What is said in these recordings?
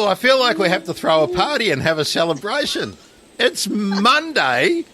I feel like we have to throw a party and have a celebration. It's Monday,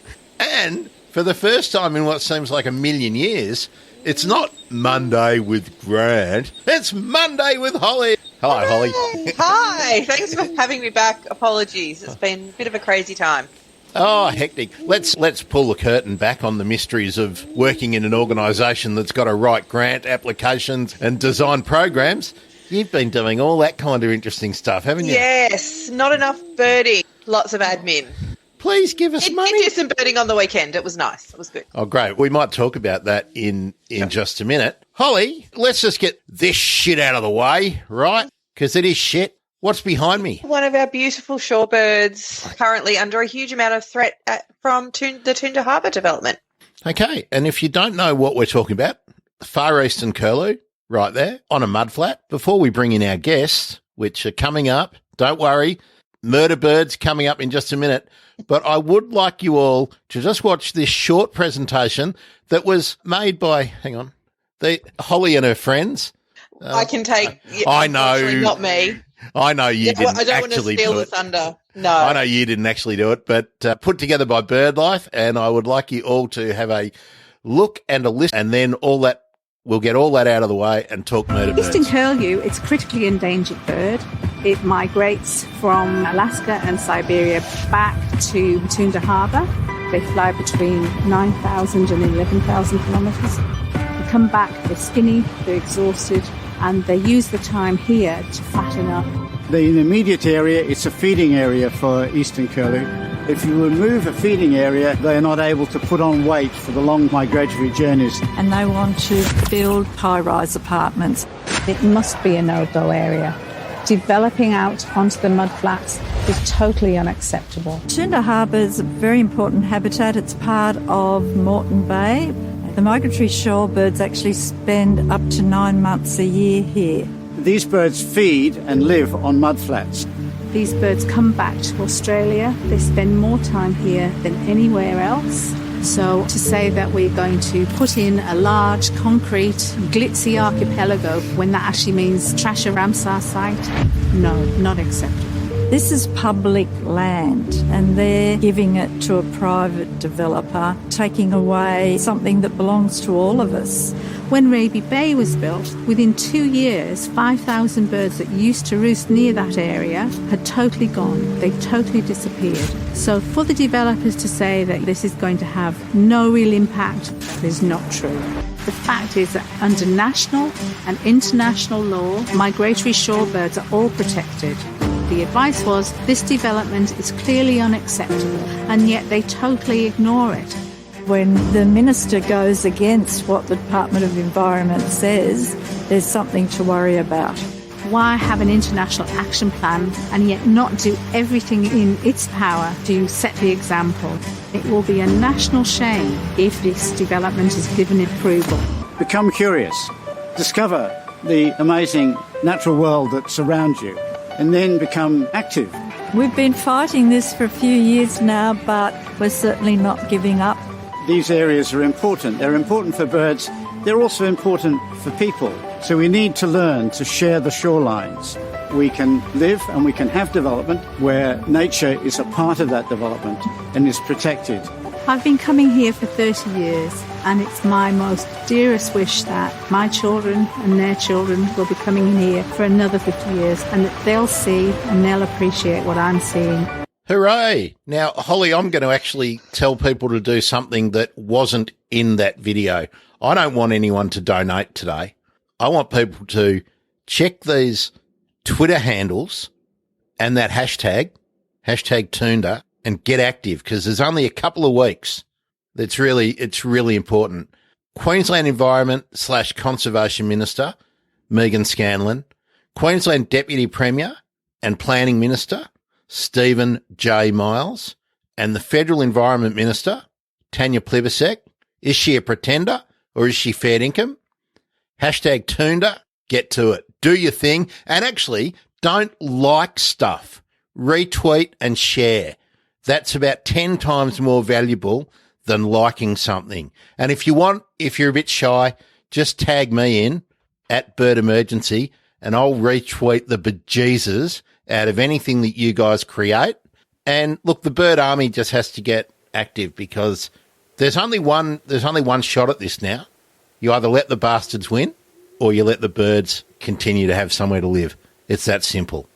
and for the first time in what seems like a million years, it's not Monday with Grant. It's Monday with Holly. Hello, Holly. Hi. Thanks for having me back. Apologies. It's been a bit of a crazy time. Oh, hectic. Let's pull the curtain back on the mysteries of working in an organisation that's got to write grant applications and design programs. You've been doing all that kind of interesting stuff, haven't you? Yes. Not enough birding. Lots of admin. Please give us money. Did do some birding on the weekend. It was nice. It was good. Oh, great. We might talk about that in just a minute. Holly, let's just get this shit out of the way, right? Because it is shit. What's behind me? One of our beautiful shorebirds currently under a huge amount of threat from the Toondah Harbour development. Okay. And if you don't know what we're talking about, Far Eastern Curlew, right there, on a mudflat. Before we bring in our guests, which are coming up, don't worry, murder birds coming up in just a minute. But I would like you all to just watch this short presentation that was made by, Holly and her friends. I can take. I know, not me. I know you didn't I don't actually want to steal do the it. thunder. No, I know you didn't actually do it, but put together by BirdLife, and I would like you all to have a look and a listen, and then we'll get all that out of the way and talk murder birds. Eastern curlew, it's a critically endangered bird. It migrates from Alaska and Siberia back to Toondah Harbour. They fly between 9,000 and 11,000 kilometres. They come back, they're skinny, they're exhausted, and they use the time here to fatten up. The immediate area, it's a feeding area for eastern curlew. If you remove a feeding area, they are not able to put on weight for the long migratory journeys. And they want to build high-rise apartments. It must be a no-go area. Developing out onto the mudflats is totally unacceptable. Toondah Harbour is a very important habitat. It's part of Moreton Bay. The migratory shorebirds actually spend up to 9 months a year here. These birds feed and live on mudflats. These birds come back to Australia. They spend more time here than anywhere else. So to say that we're going to put in a large, concrete, glitzy archipelago when that actually means trash a Ramsar site, no, not acceptable. This is public land, and they're giving it to a private developer, taking away something that belongs to all of us. When Raby Bay was built, within 2 years, 5,000 birds that used to roost near that area had totally gone. They totally disappeared. So for the developers to say that this is going to have no real impact is not true. The fact is that under national and international law, migratory shorebirds are all protected. The advice was this development is clearly unacceptable, and yet they totally ignore it. When the minister goes against what the Department of Environment says, there's something to worry about. Why have an international action plan and yet not do everything in its power to set the example? It will be a national shame if this development is given approval. Become curious. Discover the amazing natural world that surrounds you, and then become active. We've been fighting this for a few years now, but we're certainly not giving up. These areas are important. They're important for birds. They're also important for people. So we need to learn to share the shorelines. We can live and we can have development where nature is a part of that development and is protected. I've been coming here for 30 years, and it's my most dearest wish that my children and their children will be coming in here for another 50 years, and that they'll see and they'll appreciate what I'm seeing. Hooray! Now, Holly, I'm going to actually tell people to do something that wasn't in that video. I don't want anyone to donate today. I want people to check these Twitter handles and that hashtag Toondah, and get active, because there's only a couple of weeks. It's really important. Queensland Environment / Conservation Minister, Megan Scanlon, Queensland Deputy Premier and Planning Minister, Stephen J. Miles, and the Federal Environment Minister, Tanya Plibersek. Is she a pretender or is she fair income? Hashtag Toondah, get to it. Do your thing. And actually, don't like stuff. Retweet and share. That's about 10 times more valuable than liking something. And if you're a bit shy, just tag me in at Bird Emergency and I'll retweet the bejesus out of anything that you guys create. And look, the bird army just has to get active because there's only one shot at this now. You either let the bastards win or you let the birds continue to have somewhere to live. It's that simple.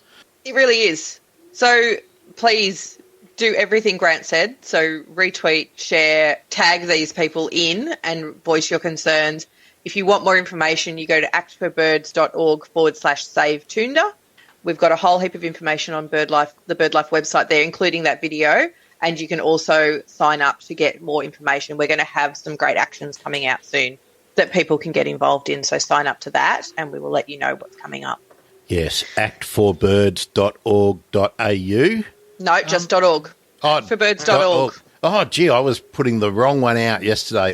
It really is. So please do everything Grant said. So retweet, share, tag these people in and voice your concerns. If you want more information, you go to actforbirds.org/save Toondah. We've got a whole heap of information on the BirdLife website there, including that video. And you can also sign up to get more information. We're going to have some great actions coming out soon that people can get involved in. So sign up to that and we will let you know what's coming up. Yes, actforbirds.org.au. No, just .org. Actforbirds.org. Oh, gee, I was putting the wrong one out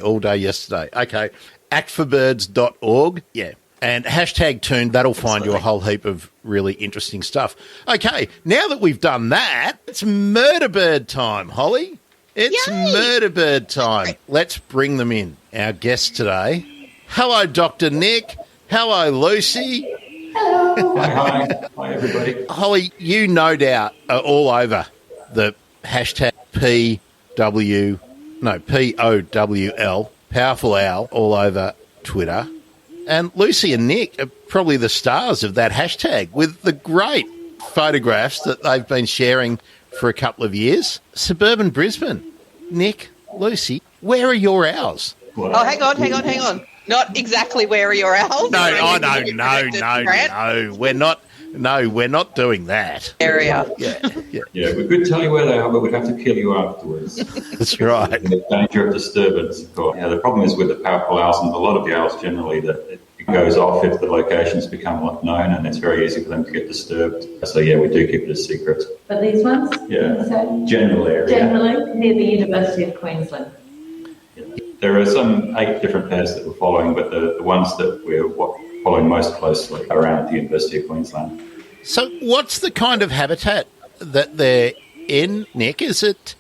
all day yesterday. Okay, actforbirds.org, yeah. And hashtag Toon, that'll find you a whole heap of really interesting stuff. Okay, now that we've done that, it's murder bird time, Holly. It's murder bird time. Let's bring them in. Our guests today. Hello, Dr. Nick. Hello, Lucy. Hello. Hi, everybody. Holly, you no doubt are all over the hashtag POWL, Powerful Owl, all over Twitter. And Lucy and Nick are probably the stars of that hashtag with the great photographs that they've been sharing for a couple of years. Suburban Brisbane. Nick, Lucy, where are your owls? Oh, hang on. Not exactly where are your owls? No. We're not doing that. Area. Yeah, we could tell you where they are, but we'd have to kill you afterwards. That's right. In the danger of disturbance, of course. Yeah, the problem is with the powerful owls and a lot of the owls generally that it goes off if the locations become known and it's very easy for them to get disturbed. So, yeah, we do keep it a secret. But these ones? Yeah, general area. Generally, near the University of Queensland. Yeah. There are some 8 different pairs that we're following, but the ones that we're following most closely around the University of Queensland. So what's the kind of habitat that they're in, Nick? Is it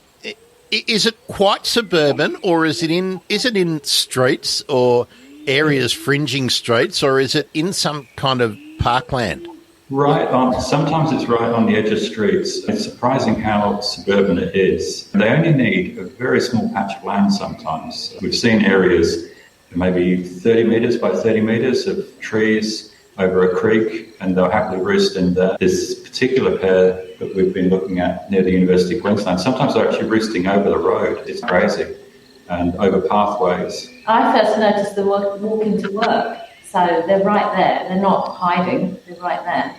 quite suburban, or is it in streets or areas fringing streets, or is it in some kind of parkland? Right on. Sometimes it's right on the edge of streets. It's surprising how suburban it is. They only need a very small patch of land sometimes. We've seen areas maybe 30 metres by 30 metres of trees over a creek, and they'll happily roost in there. This particular pair that we've been looking at near the University of Queensland, sometimes they're actually roosting over the road. It's crazy. And over pathways. I first noticed them walking to work, so they're right there. They're not hiding, they're right there.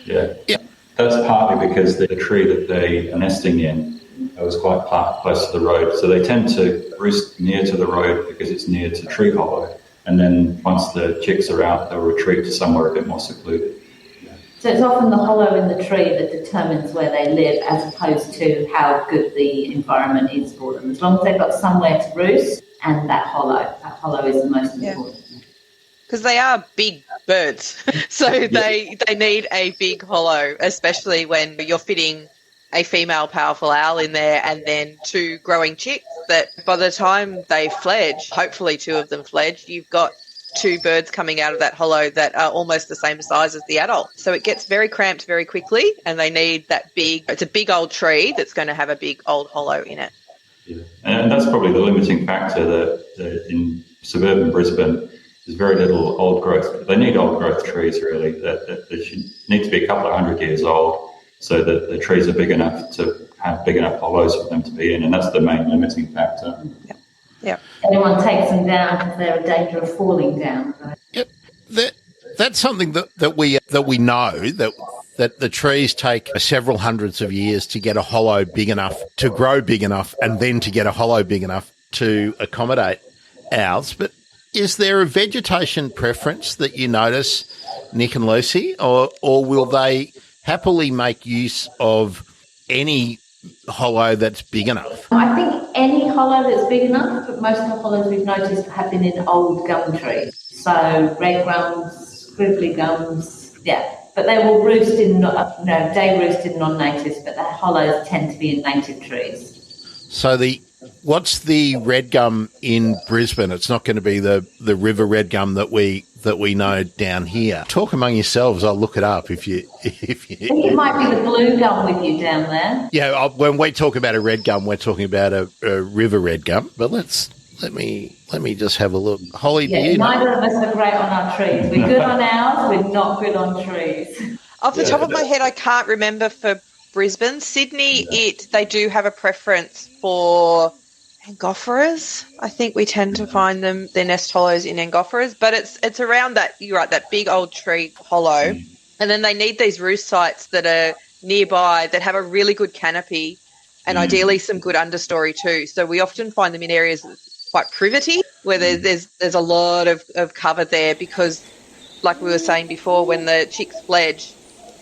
Yeah. That's partly because the tree that they are nesting in was quite close to the road. So they tend to roost near to the road because it's near to tree hollow. And then once the chicks are out, they'll retreat to somewhere a bit more secluded. So it's often the hollow in the tree that determines where they live as opposed to how good the environment is for them. As long as they've got somewhere to roost and that hollow is the most important. Because they are big birds, so they need a big hollow, especially when you're fitting a female powerful owl in there and then 2 growing chicks that by the time they fledge, hopefully 2 of them fledge, you've got 2 birds coming out of that hollow that are almost the same size as the adult. So it gets very cramped very quickly and they need that it's a big old tree that's going to have a big old hollow in it. Yeah. And that's probably the limiting factor that in suburban Brisbane, there's very little old growth. They need old growth trees really. They should need to be a couple of 100 years old so that the trees are big enough to have big enough hollows for them to be in, and that's the main limiting factor. Yeah. Anyone takes them down because they're in danger of falling down. Right? Yep. That's something that we know that the trees take several hundreds of years to get a hollow big enough to grow big enough, and then to get a hollow big enough to accommodate owls. But is there a vegetation preference that you notice, Nick and Lucy, or will they happily make use of any hollow that's big enough? I think any hollow that's big enough, but most of the hollows we've noticed have been in old gum trees. So red gums, scribbly gums, But they will roost in, day roost in non-natives, but the hollows tend to be in native trees. So the What's the red gum in Brisbane? It's not going to be the river red gum that we know down here. Talk among yourselves. I'll look it up if you. I think it might be the blue gum with you down there. Yeah, when we talk about a red gum, we're talking about a river red gum. But let me just have a look. Holly, do you know? Neither of us are great on our trees. We're good on ours. We're not good on trees. Off the top of my head, I can't remember for Brisbane. Sydney, they do have a preference for Angophoras. I think we tend to find their nest hollows in Angophoras, but it's around that, you're right, that big old tree hollow. And then they need these roost sites that are nearby that have a really good canopy and ideally some good understory too. So we often find them in areas quite privity where there's a lot of cover there because, like we were saying before, when the chicks fledge,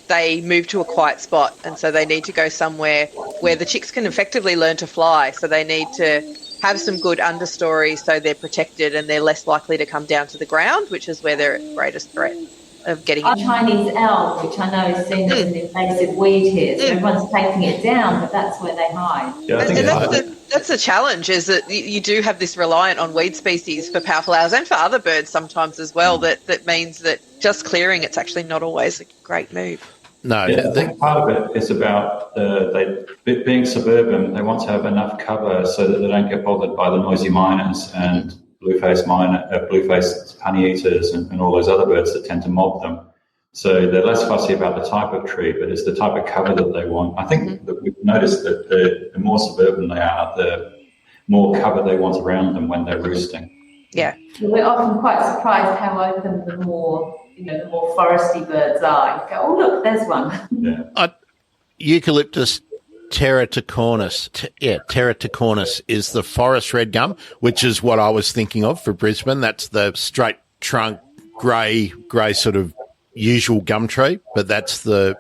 they move to a quiet spot, and so they need to go somewhere where the chicks can effectively learn to fly. So they need to have some good understory so they're protected and they're less likely to come down to the ground, which is where they're at greatest threat of getting Our Chinese elm, which I know is seen as an invasive weed here, so everyone's taking it down, but that's where they hide. Yeah, that's the challenge, is that you do have this reliant on weed species for powerful owls and for other birds sometimes as well. That means that just clearing it's actually not always a great move. No, I think part of it is about being suburban. They want to have enough cover so that they don't get bothered by the noisy miners and blueface honey eaters and all those other birds that tend to mob them. So they're less fussy about the type of tree, but it's the type of cover that they want. I think that we've noticed that the more suburban they are, the more cover they want around them when they're roosting. Yeah. We're often quite surprised how open the more foresty birds are. You go, oh, look, there's one. Yeah. Eucalyptus terraticornis. Terraticornis is the forest red gum, which is what I was thinking of for Brisbane. That's the straight trunk, grey sort of usual gum tree, but that's the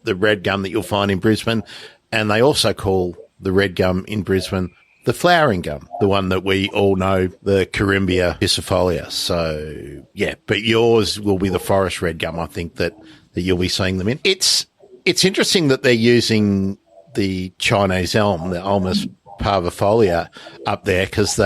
red gum that you'll find in Brisbane. And they also call the red gum in Brisbane the flowering gum, the one that we all know, the Corymbia piscifolia. So, yeah, but yours will be the forest red gum, I think, that you'll be seeing them in. It's interesting that they're using the Chinese elm, the Ulmus parvifolia, up there, because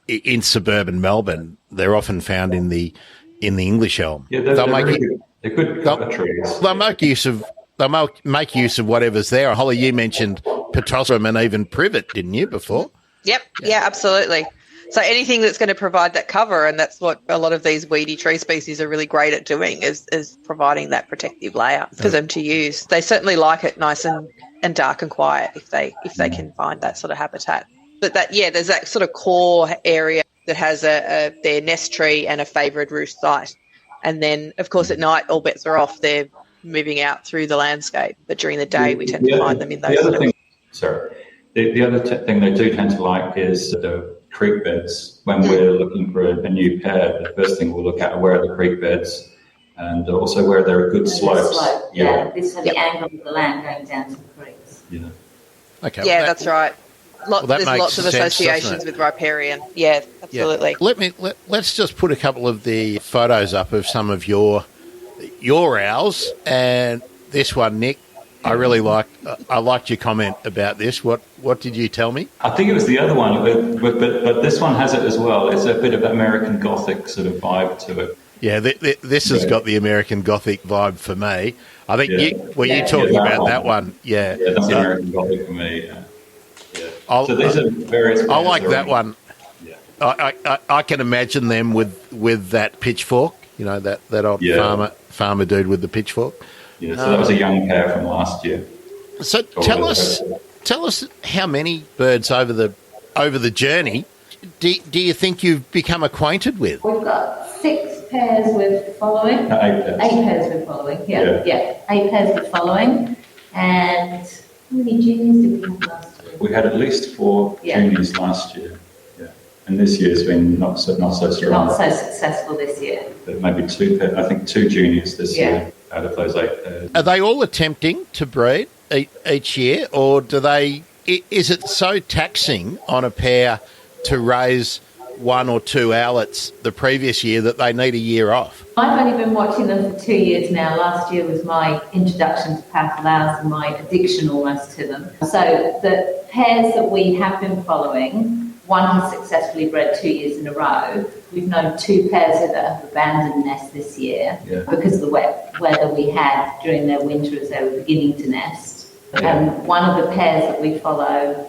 in suburban Melbourne, they're often found in the English elm. Yeah, they're good cover trees. They'll make use of whatever's there. Holly, you mentioned Pittosporum and even privet, didn't you, before? Yep. Yeah, absolutely. So anything that's going to provide that cover, and that's what a lot of these weedy tree species are really great at doing, is providing that protective layer for them to use. They certainly like it nice and dark and quiet if they can find that sort of habitat. But there's that sort of core area that has their nest tree and a favoured roost site. And then, of course, at night, all bets are off. They're moving out through the landscape. But during the day, we tend to find them in those sort of... The other thing they do tend to like is the creek beds. When we're looking for a new pair, the first thing we'll look at are where are the creek beds and also where there are good slopes. This is the angle of the land going down to the creeks. Yeah. Okay. Yeah, that's right. There's lots of sense, associations with riparian. Yeah, absolutely. Yeah. Let's just put a couple of the photos up of some of your owls, and this one, Nick, I really liked your comment about this. What did you tell me? I think it was the other one, but this one has it as well. It's a bit of American Gothic sort of vibe to it. Yeah, this has got the American Gothic vibe for me. I think you talking about that one. Yeah, that's American Gothic for me. Yeah. So these are various. I like that one. Yeah. I can imagine them with that pitchfork. You know, that old farmer dude with the pitchfork. Yeah, so that was a young pair from last year. So tell us how many birds over the journey do you think you've become acquainted with? We've got 6 pairs with following. No, 8 pairs. 8 pairs with following. Yeah. 8 pairs with following. And how many juniors did we have last year? We had at least 4 juniors last year. Yeah, and this year's been not so strong. Not so successful this year. But maybe 2 pairs. I think 2 juniors this year out of those 8 pairs. Are they all attempting to breed each year, or is it so taxing on a pair to raise one or two owlets the previous year that they need a year off? I've only been watching them for 2 years now. Last year was my introduction to powerful owls and my addiction almost to them. So the pairs that we have been following, one has successfully bred 2 years in a row. We've known 2 pairs that have abandoned nests this year because of the wet weather we had during their winter as they were beginning to nest. Yeah. And one of the pairs that we follow,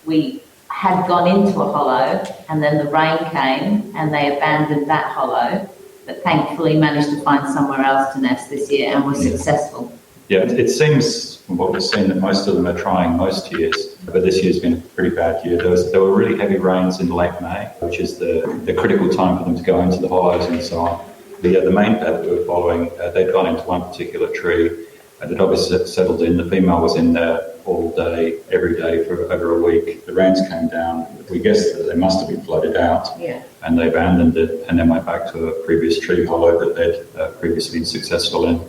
we had gone into a hollow and then the rain came and they abandoned that hollow, but thankfully managed to find somewhere else to nest this year and were successful. Yeah, it seems from what we've seen that most of them are trying most years, but this year's been a pretty bad year. There were really heavy rains in late May, which is the critical time for them to go into the hollows and so on. The main pair that we were following, they'd gone into one particular tree and they'd obviously settled in. The female was in there all day, every day for over a week. The rains came down. We guessed that they must have been flooded out, and they abandoned it and then went back to a previous tree hollow that they'd previously been successful in.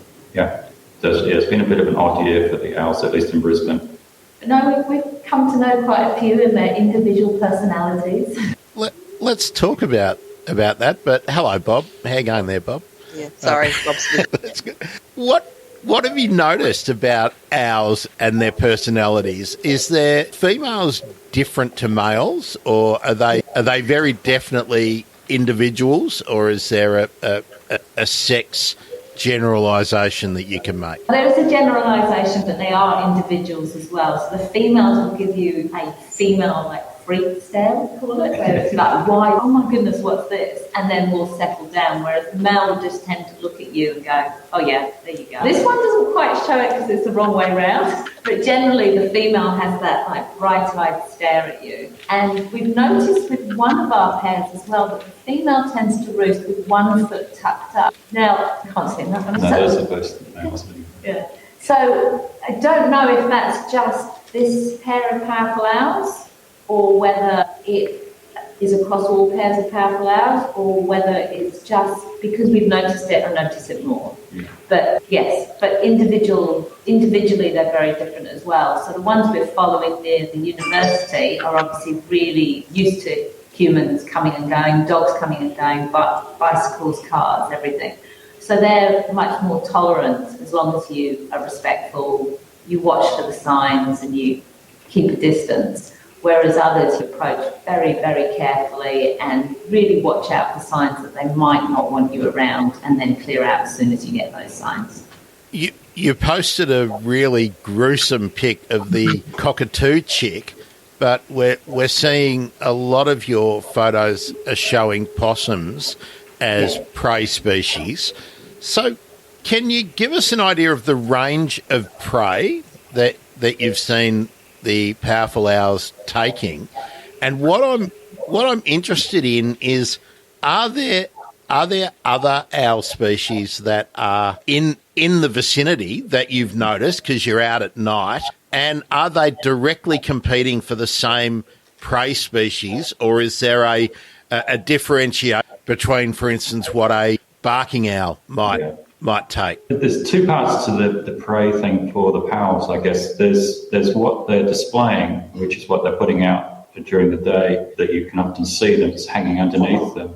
It's been a bit of an odd year for the owls, at least in Brisbane. No, we've come to know quite a few in their individual personalities. Let's talk about that. But hello, Bob. How you going there, Bob? Yeah, sorry, Bob's That's good. What have you noticed about owls and their personalities? Is their females different to males, or are they very definitely individuals, or is there a sex generalisation that you can make? There is a generalisation that they are individuals as well. So the females will give you a female freak stare, we call it, where it's like, why, oh my goodness, what's this? And then we'll settle down, whereas the male will just tend to look at you and go, oh yeah, there you go. This one doesn't quite show it because it's the wrong way round, but generally the female has that bright-eyed stare at you. And we've noticed with one of our pairs as well that the female tends to roost with one foot tucked up. Now, I can't see that. No, that's the first males. Yeah. So I don't know if that's just this pair of powerful owls, or whether it is across all pairs of powerful owls, or whether it's just because we've noticed it and notice it more. Yeah. But yes, but individually they're very different as well. So the ones we're following near the university are obviously really used to humans coming and going, dogs coming and going, bicycles, cars, everything. So they're much more tolerant as long as you are respectful, you watch for the signs and you keep a distance. Whereas others approach very, very carefully and really watch out for signs that they might not want you around and then clear out as soon as you get those signs. You posted a really gruesome pic of the cockatoo chick, but we're seeing a lot of your photos are showing possums as prey species. So can you give us an idea of the range of prey that you've seen the powerful owls taking? And what I'm interested in is, are there other owl species that are in the vicinity that you've noticed because you're out at night, and are they directly competing for the same prey species, or is there a differentiation between, for instance, what a barking owl might take? There's two parts to the prey thing for the powls, I guess. There's what they're displaying, which is what they're putting out during the day, that you can often see them as hanging underneath them.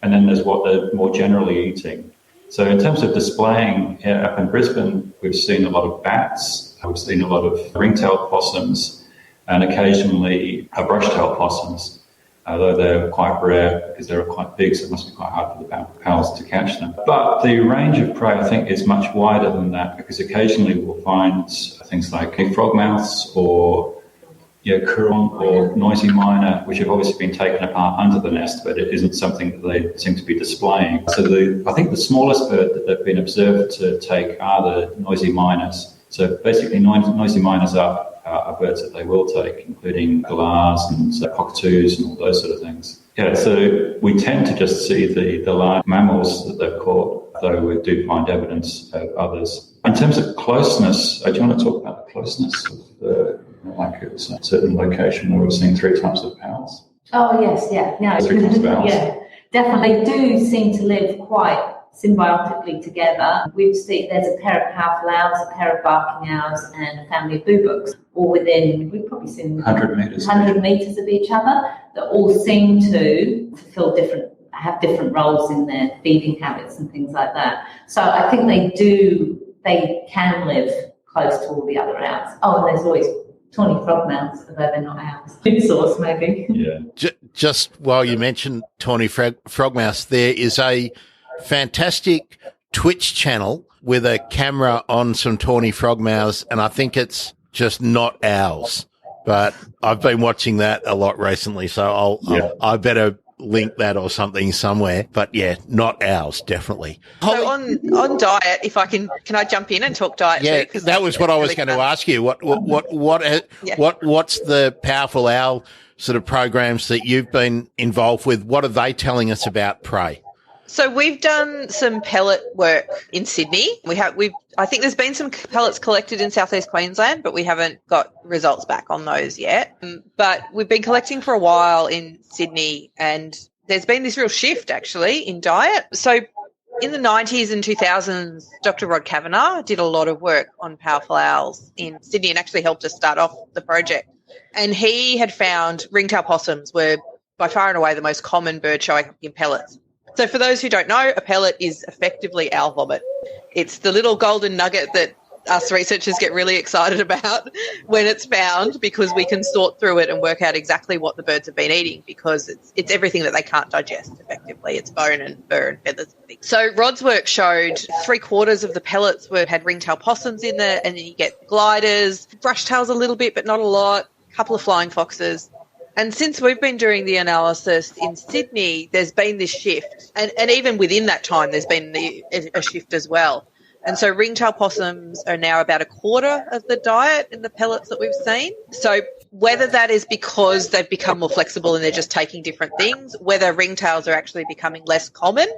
And then there's what they're more generally eating. So in terms of displaying, up in Brisbane, we've seen a lot of bats, we've seen a lot of ring-tailed possums, and occasionally brush-tailed possums, although they're quite rare because they're quite big, so it must be quite hard for the powls to catch them. But the range of prey, I think, is much wider than that, because occasionally we'll find things like frogmouths or currawong or noisy miner, which have obviously been taken apart under the nest, but it isn't something that they seem to be displaying. So I think the smallest bird that they've been observed to take are the noisy miners. So basically noisy miners are birds that they will take, including galahs and cockatoos and all those sort of things. Yeah, so we tend to just see the large mammals that they've caught, though we do find evidence of others. In terms of closeness, do you want to talk about the closeness of it's a certain location where we're seeing 3 types of powls? Oh, yes, yeah. No, 3 types of owls. Yeah, definitely do seem to live quite symbiotically together. We've seen there's a pair of powerful owls, a pair of barking owls, and a family of boobuks, all within, we've probably seen 100 metres. 100 metres of each other, that all seem to fulfill have different roles in their feeding habits and things like that. So I think they can live close to all the other owls. Oh, and there's always tawny frogmouths, although they're not owls. Food source, maybe. Yeah. Just while you mentioned tawny frogmouths, there is a fantastic Twitch channel with a camera on some tawny frogmouths, and I think it's just not owls. But I've been watching that a lot recently, so I better link that or something somewhere. But yeah, not owls, definitely. So on diet, if I can I jump in and talk diet? Yeah, too? that was what I was going to ask you. What's the powerful owl sort of programs that you've been involved with? What are they telling us about prey? So we've done some pellet work in Sydney. I think there's been some pellets collected in southeast Queensland, but we haven't got results back on those yet. But we've been collecting for a while in Sydney, and there's been this real shift actually in diet. So in the 90s and 2000s, Dr. Rod Kavanagh did a lot of work on powerful owls in Sydney and actually helped us start off the project. And he had found ringtail possums were by far and away the most common bird showing up in pellets. So for those who don't know, a pellet is effectively owl vomit. It's the little golden nugget that us researchers get really excited about when it's found, because we can sort through it and work out exactly what the birds have been eating, because it's everything that they can't digest effectively. It's bone and fur and feathers. So Rod's work showed 3/4 of the pellets had ringtail possums in there, and then you get gliders, brushtails a little bit but not a lot, a couple of flying foxes. And since we've been doing the analysis in Sydney, there's been this shift. And even within that time, there's been a shift as well. And so ringtail possums are now about 1/4 of the diet in the pellets that we've seen. So whether that is because they've become more flexible and they're just taking different things, whether ringtails are actually becoming less common,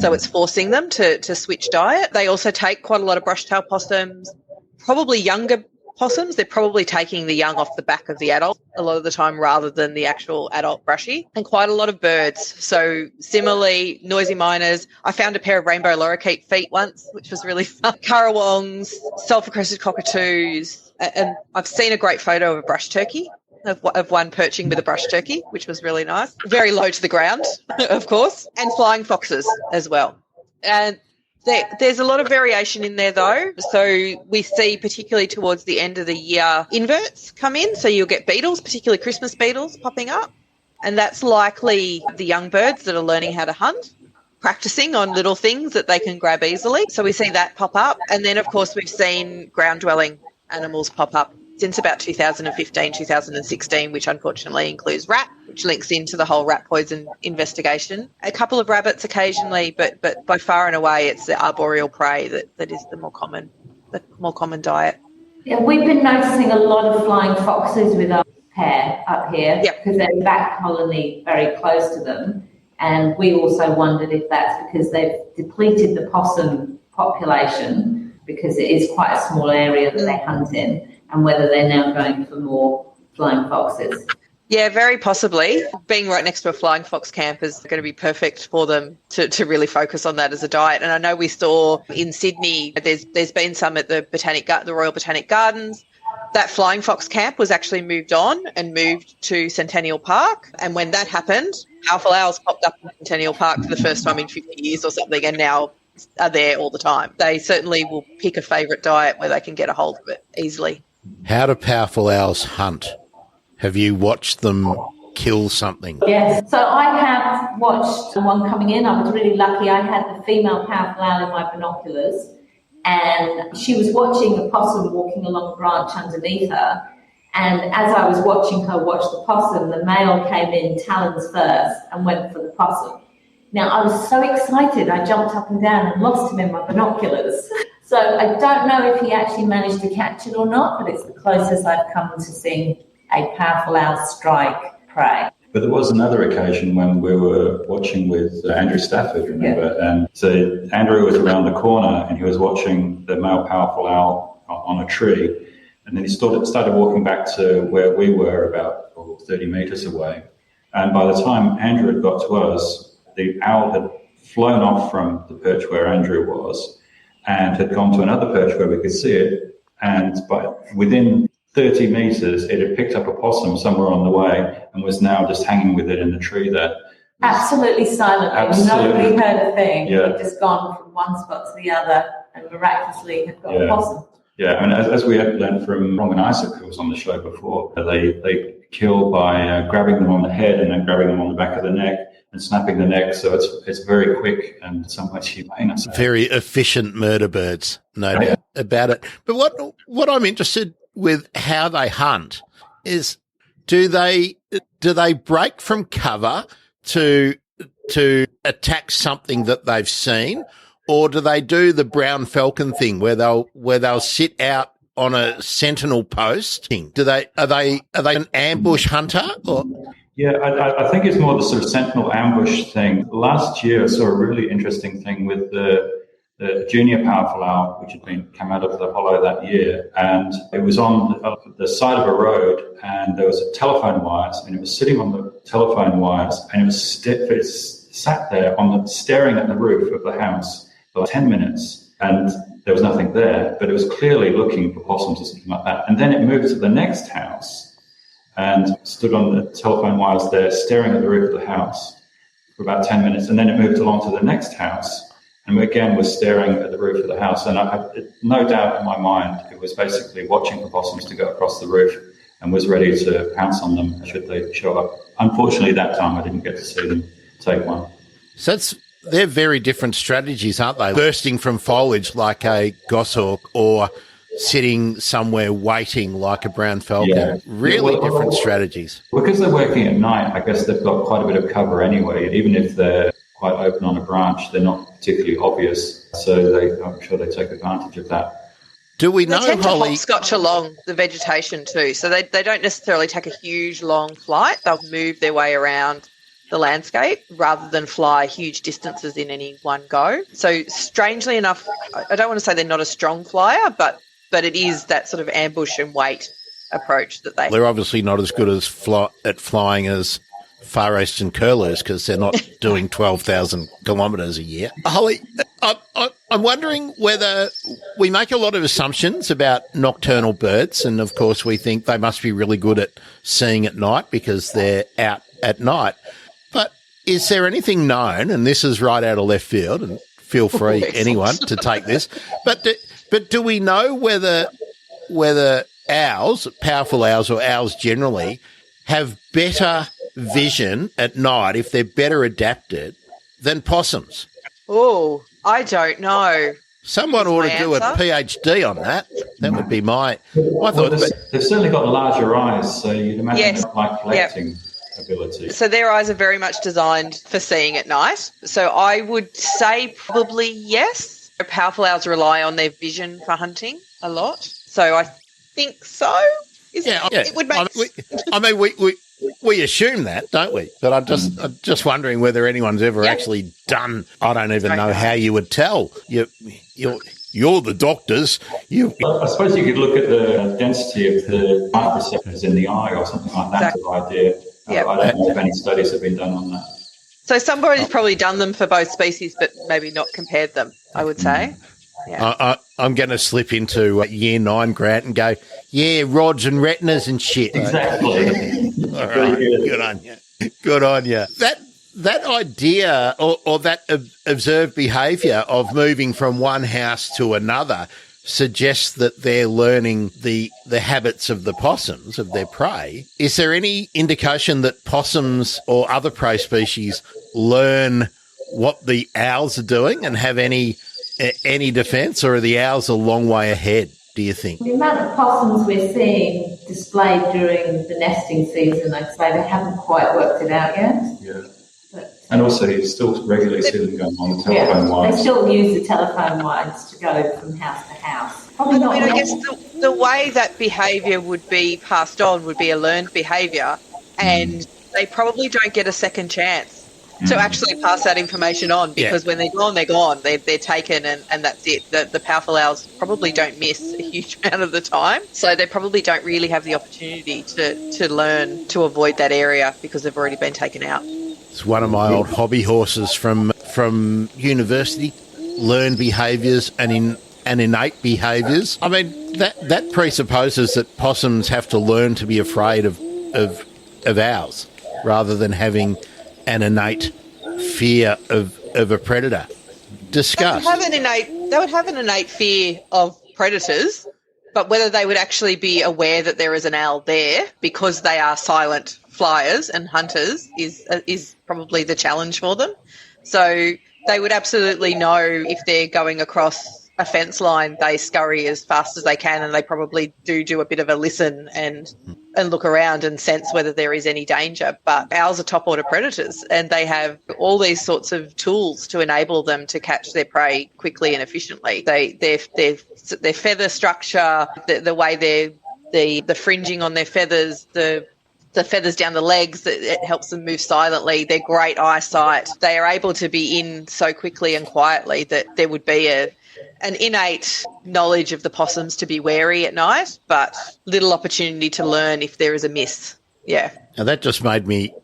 so it's forcing them to switch diet. They also take quite a lot of brushtail possums, probably younger possums. They're probably taking the young off the back of the adult a lot of the time rather than the actual adult brushy, and quite a lot of birds. So similarly, noisy miners. I found a pair of rainbow lorikeet feet once, which was really fun. Currawongs, sulphur-crested cockatoos, and I've seen a great photo of a brush turkey, of one perching with a brush turkey, which was really nice. Very low to the ground, of course, and flying foxes as well. And there's a lot of variation in there, though. So we see, particularly towards the end of the year, inverts come in. So you'll get beetles, particularly Christmas beetles, popping up. And that's likely the young birds that are learning how to hunt, practicing on little things that they can grab easily. So we see that pop up. And then, of course, we've seen ground-dwelling animals pop up since about 2015, 2016, which unfortunately includes rat, which links into the whole rat poison investigation. A couple of rabbits occasionally, but by far and away it's the arboreal prey that is the more common diet. Yeah, we've been noticing a lot of flying foxes with our pair up here, because there's a bat colony very close to them. And we also wondered if that's because they've depleted the possum population, because it is quite a small area that they hunt in, and whether they're now going for more flying foxes. Yeah, very possibly. Being right next to a flying fox camp is going to be perfect for them to really focus on that as a diet. And I know we saw in Sydney, there's been some at the Royal Botanic Gardens. That flying fox camp was actually moved on and moved to Centennial Park. And when that happened, powerful owls popped up in Centennial Park for the first time in 50 years or something, and now are there all the time. They certainly will pick a favourite diet where they can get a hold of it easily. How do powerful owls hunt? Have you watched them kill something? Yes. So I have watched one coming in. I was really lucky. I had the female powerful owl in my binoculars, and she was watching a possum walking along a branch underneath her. And as I was watching her watch the possum, the male came in talons first and went for the possum. Now, I was so excited, I jumped up and down and lost him in my binoculars. So I don't know if he actually managed to catch it or not, but it's the closest I've come to seeing a powerful owl strike prey. But there was another occasion when we were watching with Andrew Stafford, remember? Yeah. And so Andrew was around the corner and he was watching the male powerful owl on a tree. And then he started walking back to where we were about 30 metres away. And by the time Andrew had got to us, the owl had flown off from the perch where Andrew was and had gone to another perch where we could see it. And within 30 metres, it had picked up a possum somewhere on the way and was now just hanging with it in the tree there. Absolutely silently. Absolutely. Nobody heard a thing. Yeah. It just gone from one spot to the other and miraculously had got a possum. Yeah, and as we have learned from Ron and Isaac, who was on the show before, they kill by grabbing them on the head and then grabbing them on the back of the neck and snapping the neck. So it's very quick and somewhat humane. Very efficient murder birds, no doubt about it. But what I'm interested with how they hunt is, do they break from cover to attack something that they've seen, or do they do the brown falcon thing where they'll sit out on a sentinel post? Are they an ambush hunter? Or? Yeah, I think it's more the sort of sentinel ambush thing. Last year, I saw a really interesting thing with the junior powerful owl, which had come out of the hollow that year, and it was on the side of a road, and there was a telephone wires, and it was sitting on the telephone wires, and it was sat there staring at the roof of the house for like 10 minutes, and there was nothing there, but it was clearly looking for possums or something like that. And then it moved to the next house and stood on the telephone wires there, staring at the roof of the house for about 10 minutes, and then it moved along to the next house, and again was staring at the roof of the house. And I had no doubt in my mind it was basically watching for possums to go across the roof and was ready to pounce on them should they show up. Unfortunately, that time I didn't get to see them take one. So they're very different strategies, aren't they? Bursting from foliage like a goshawk, or sitting somewhere waiting like a brown falcon. Yeah. Really different strategies. Because they're working at night, I guess they've got quite a bit of cover anyway. Even if they're quite open on a branch, they're not particularly obvious. So I'm sure they take advantage of that. Do we know, they tend Holly? to hopscotch along the vegetation too. So they don't necessarily take a huge, long flight. They'll move their way around the landscape rather than fly huge distances in any one go. So strangely enough, I don't want to say they're not a strong flyer, but it is that sort of ambush and wait approach that they have. They're obviously not as good as at flying as Far Eastern curlers, because they're not doing 12,000 kilometres a year. Holly, I'm wondering whether we make a lot of assumptions about nocturnal birds, and of course we think they must be really good at seeing at night because they're out at night. But is there anything known, and this is right out of left field, and feel free, anyone, to take this, but do we know whether owls, powerful owls or owls generally, have better vision at night, if they're better adapted, than possums? Oh, I don't know. Someone ought to do a PhD on that. That would be my thought. They've certainly got larger eyes, so you'd imagine Yes. like collecting ability. So their eyes are very much designed for seeing at night. So I would say probably yes. Powerful owls rely on their vision for hunting a lot. So I think so. It would make sense. We assume that, don't we? But I'm just wondering whether anyone's ever actually done. I don't even know how you would tell. You're the doctors. I suppose you could look at the density of the light receptors in the eye or something like that. Exactly. Idea. Yep. I don't know if any studies have been done on that. So somebody's probably done them for both species, but maybe not compared them, I would say. Yeah. I'm going to slip into year 9, Grant, and go, rods and retinas and shit. Exactly. All right. Good on you. Good on you. That idea or that observed behaviour of moving from one house to another suggests that they're learning the habits of the possums, of their prey. Is there any indication that possums or other prey species learn what the owls are doing and have any defence, or are the owls a long way ahead, do you think? The amount of possums we're seeing displayed during the nesting season, I'd say they haven't quite worked it out yet. Yeah. And also, you still regularly see them going on the telephone wires. They still use the telephone wires to go from house to house. Probably not. I guess the way that behaviour would be passed on would be a learned behaviour, and they probably don't get a second chance to actually pass that information on, because when they're gone, they're gone. They're taken, and that's it. The powerful owls probably don't miss a huge amount of the time, so they probably don't really have the opportunity to learn to avoid that area because they've already been taken out. It's one of my old hobby horses from from university, learned behaviours and innate behaviours. I mean, that presupposes that possums have to learn to be afraid of owls rather than having an innate fear of a predator. Discuss. They would have an innate fear of predators, but whether they would actually be aware that there is an owl there because they are silent flyers and hunters is probably the challenge for them. So they would absolutely know if they're going across a fence line, they scurry as fast as they can, and they probably do a bit of a listen and look around and sense whether there is any danger. But owls are top order predators, and they have all these sorts of tools to enable them to catch their prey quickly and efficiently. Their feather structure, the way the fringing on their feathers, the feathers down the legs, it helps them move silently. Their great eyesight, they are able to be in so quickly and quietly that there would be an innate knowledge of the possums to be wary at night, but little opportunity to learn if there is a miss. Yeah. Now that just made me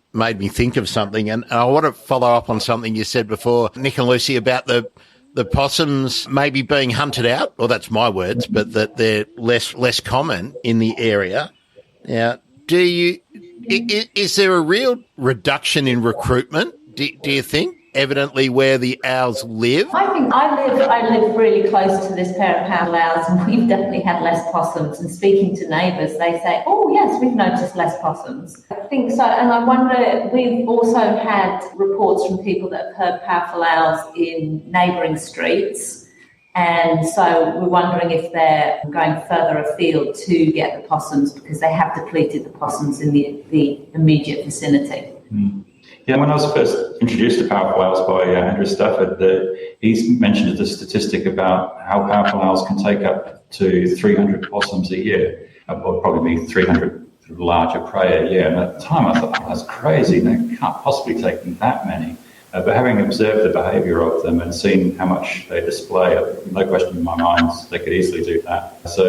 think of something, and I want to follow up on something you said before, Nick and Lucy, about the possums maybe being hunted out. Well, that's my words, but that they're less common in the area. Now, is there a real reduction in recruitment, do you think, evidently where the owls live? I think I live really close to this pair of powerful owls, and we've definitely had less possums. And speaking to neighbours, they say, oh yes, we've noticed less possums. I think so, and I wonder, we've also had reports from people that have heard powerful owls in neighbouring streets. And so we're wondering if they're going further afield to get the possums because they have depleted the possums in the immediate vicinity. Mm. Yeah, when I was first introduced to powerful owls by Andrew Stafford, he's mentioned the statistic about how powerful owls can take up to 300 possums a year, or probably be 300 larger prey a year. And at the time I thought, that's crazy, they can't possibly take that many. But having observed the behaviour of them and seen how much they display, no question in my mind, they could easily do that. So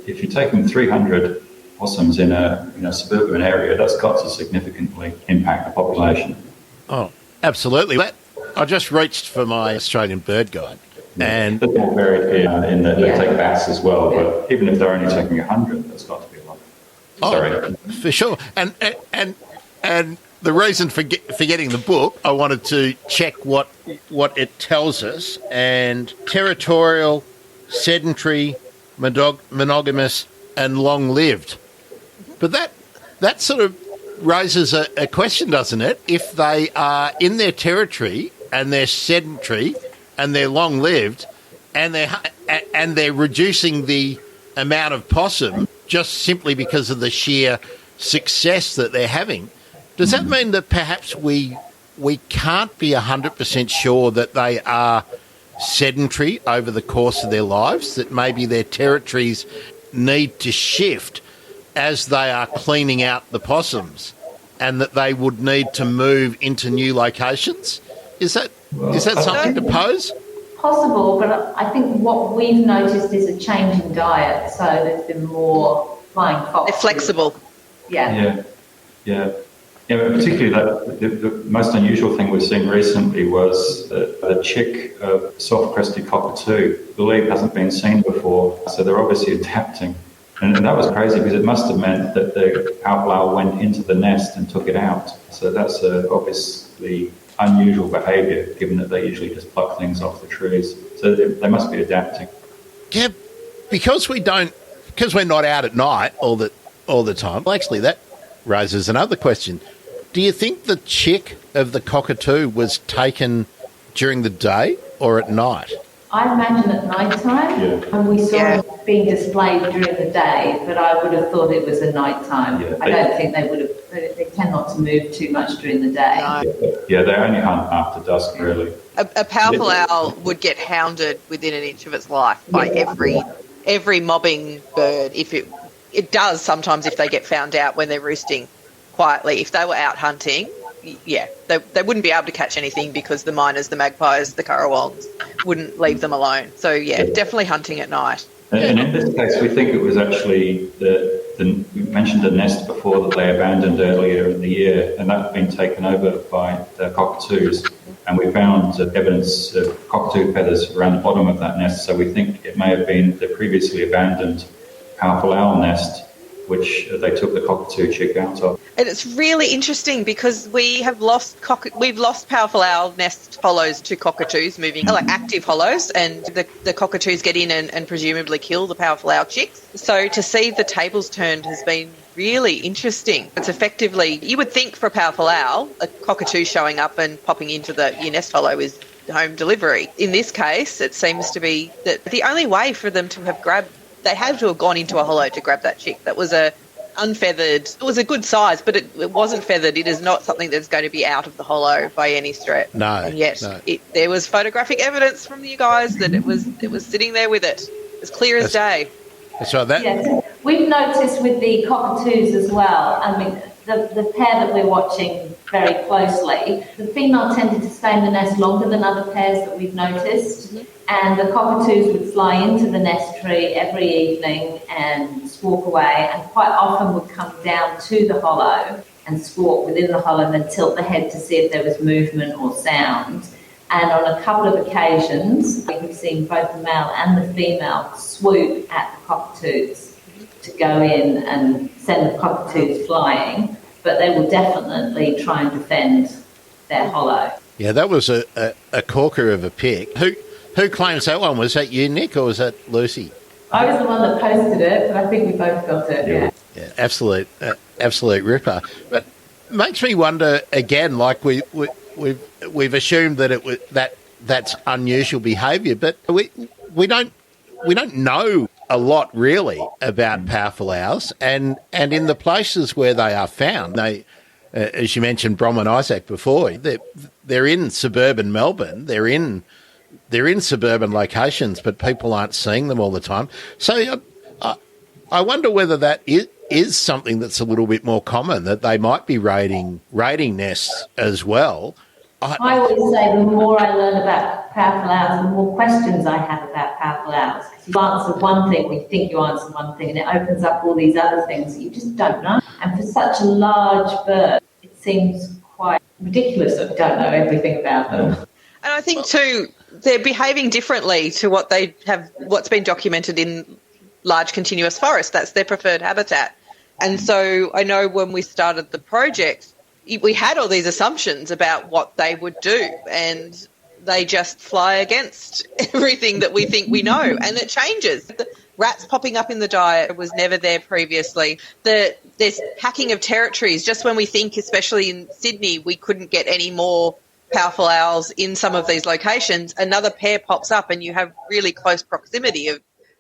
if you take them 300 possums in a suburban area, that's got to significantly impact the population. Oh, absolutely. I just reached for my Australian bird guide. And it's more varied here in that they take bats as well, but even if they're only taking 100, that's got to be a lot. Sorry. For sure. And the reason for getting the book, I wanted to check what it tells us. And territorial, sedentary, monogamous, and long-lived. But that sort of raises a question, doesn't it? If they are in their territory and they're sedentary and they're long-lived and they're reducing the amount of possum just simply because of the sheer success that they're having, does that mean that perhaps we can't be 100% sure that they are sedentary over the course of their lives, that maybe their territories need to shift as they are cleaning out the possums, and that they would need to move into new locations? Is that something to pose? Possible, but I think what we've noticed is a change in diet. So there's been more flying fox. They're flexible. Yeah. But particularly the most unusual thing we've seen recently was a chick of soft-crested cockatoo. I believe hasn't been seen before, so they're obviously adapting. And that was crazy because it must have meant that the powerful owl went into the nest and took it out. So that's obviously unusual behaviour, given that they usually just pluck things off the trees. So they must be adapting. Yeah, because we're not out at night all the time. Well, actually, that raises another question. Do you think the chick of the cockatoo was taken during the day or at night? I imagine at night time, and we saw it being displayed during the day, but I would have thought it was a night time. I don't think they would have, they tend not to move too much during the day. No. Yeah, they only hunt after dusk, really. A powerful owl would get hounded within an inch of its life by every mobbing bird. If it does sometimes if they get found out when they're roosting quietly. If they were out hunting, they wouldn't be able to catch anything because the miners, the magpies, the currawongs wouldn't leave them alone. So, definitely hunting at night. And in this case, we think it was actually we mentioned the nest before that they abandoned earlier in the year, and that had been taken over by the cockatoos. and we found evidence of cockatoo feathers around the bottom of that nest. So we think it may have been the previously abandoned powerful owl nest, which they took the cockatoo chick out of. And it's really interesting because we've lost powerful owl nest hollows to cockatoos moving, like active hollows, and the cockatoos get in and presumably kill the powerful owl chicks. So to see the tables turned has been really interesting. It's effectively, you would think for a powerful owl, a cockatoo showing up and popping into your nest hollow is home delivery. In this case, it seems to be that the only way for them to have grabbed, they had to have gone into a hollow to grab that chick. That was unfeathered. It was a good size, but it wasn't feathered. It is not something that's going to be out of the hollow by any stretch. No. And yet no. There was photographic evidence from you guys that it was sitting there with it, as clear as day. That's right. Yes, we've noticed with the cockatoos as well. I mean, the pair that we're watching very closely, the female tended to stay in the nest longer than other pairs that we've noticed. Mm-hmm. And the cockatoos would fly into the nest tree every evening and squawk away, and quite often would come down to the hollow and squawk within the hollow and then tilt the head to see if there was movement or sound. And on a couple of occasions, we've seen both the male and the female swoop at the cockatoos to go in and send the cockatoos flying, but they will definitely try and defend their hollow. Yeah, that was a corker of a pic. Who claims that one? Was that you, Nick, or was that Lucy? I was the one that posted it, but I think we both got it, yeah. Yeah, absolute ripper. But it makes me wonder again, like we've assumed that that's unusual behaviour, but we don't know a lot really about powerful owls, and in the places where they are found, they, as you mentioned, Brom and Isaac before, they're in suburban Melbourne, they're in suburban locations, but people aren't seeing them all the time. So I wonder whether that is something that's a little bit more common, that they might be raiding nests as well. I always say the more I learn about powerful owls, the more questions I have about powerful owls. You answer one thing, we think you answer one thing, and it opens up all these other things that you just don't know. And for such a large bird, it seems quite ridiculous that we don't know everything about them. And I think too, they're behaving differently to what's been documented in large continuous forests. That's their preferred habitat. And so I know when we started the project, we had all these assumptions about what they would do, and they just fly against everything that we think we know, and it changes. The rats popping up in the diet was never there previously. There's hacking of territories. Just when we think, especially in Sydney, we couldn't get any more powerful owls in some of these locations, another pair pops up and you have really close proximity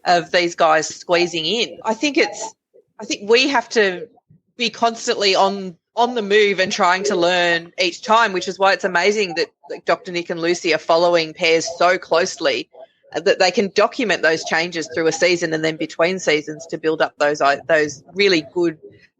of these guys squeezing in. I think we have to be constantly on the move and trying to learn each time, which is why it's amazing that Dr. Nick and Lucy are following pairs so closely that they can document those changes through a season and then between seasons to build up those really good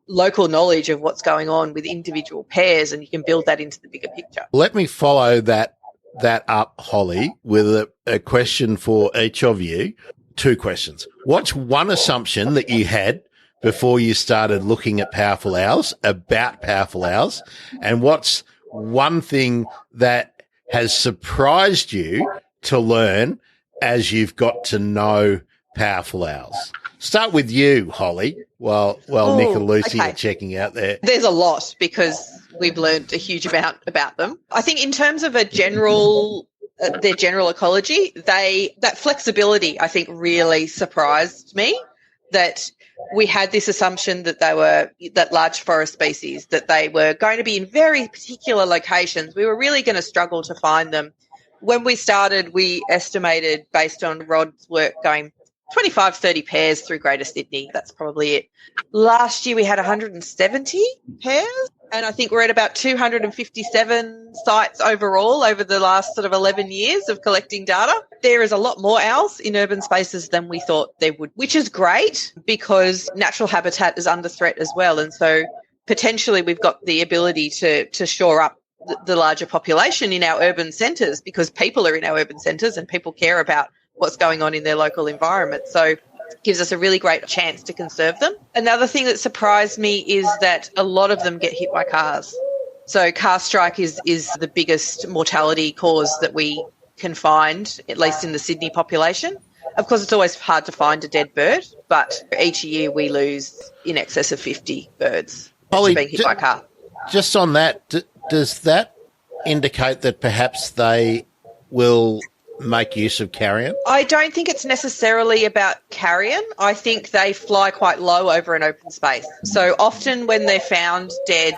local knowledge of what's going on with individual pairs, and you can build that into the bigger picture. Let me follow that up, Holly, with a question for each of you. 2 questions. What's one assumption that you had before you started looking at powerful owls, about powerful owls, and what's one thing that has surprised you to learn as you've got to know powerful owls? Start with you, Holly, while Nick and Lucy are checking out there. There's a lot, because we've learned a huge amount about them. I think in terms of their general ecology, that flexibility, I think, really surprised me. That we had this assumption that that large forest species, that they were going to be in very particular locations. We were really going to struggle to find them. When we started, we estimated, based on Rod's work, going 25, 30 pairs through Greater Sydney. That's probably it. Last year we had 170 pairs, and I think we're at about 257 sites overall over the last sort of 11 years of collecting data. There is a lot more owls in urban spaces than we thought there would, which is great because natural habitat is under threat as well. And so potentially we've got the ability to shore up the larger population in our urban centres, because people are in our urban centres and people care about what's going on in their local environment. So it gives us a really great chance to conserve them. Another thing that surprised me is that a lot of them get hit by cars. So car strike is the biggest mortality cause that we can find, at least in the Sydney population. Of course, it's always hard to find a dead bird, but each year we lose in excess of 50 birds Holly, being hit by a car. Just on that, does that indicate that perhaps they will make use of carrion? I don't think it's necessarily about carrion. I think they fly quite low over an open space. So often when they're found dead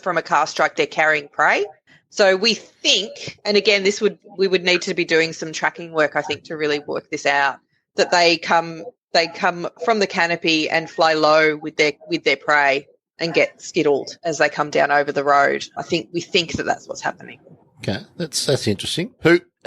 from a car strike, they're carrying prey. So we think, and again, we would need to be doing some tracking work, I think, to really work this out, that they come from the canopy and fly low with their prey and get skittled as they come down over the road. We think that that's what's happening. Okay, that's interesting.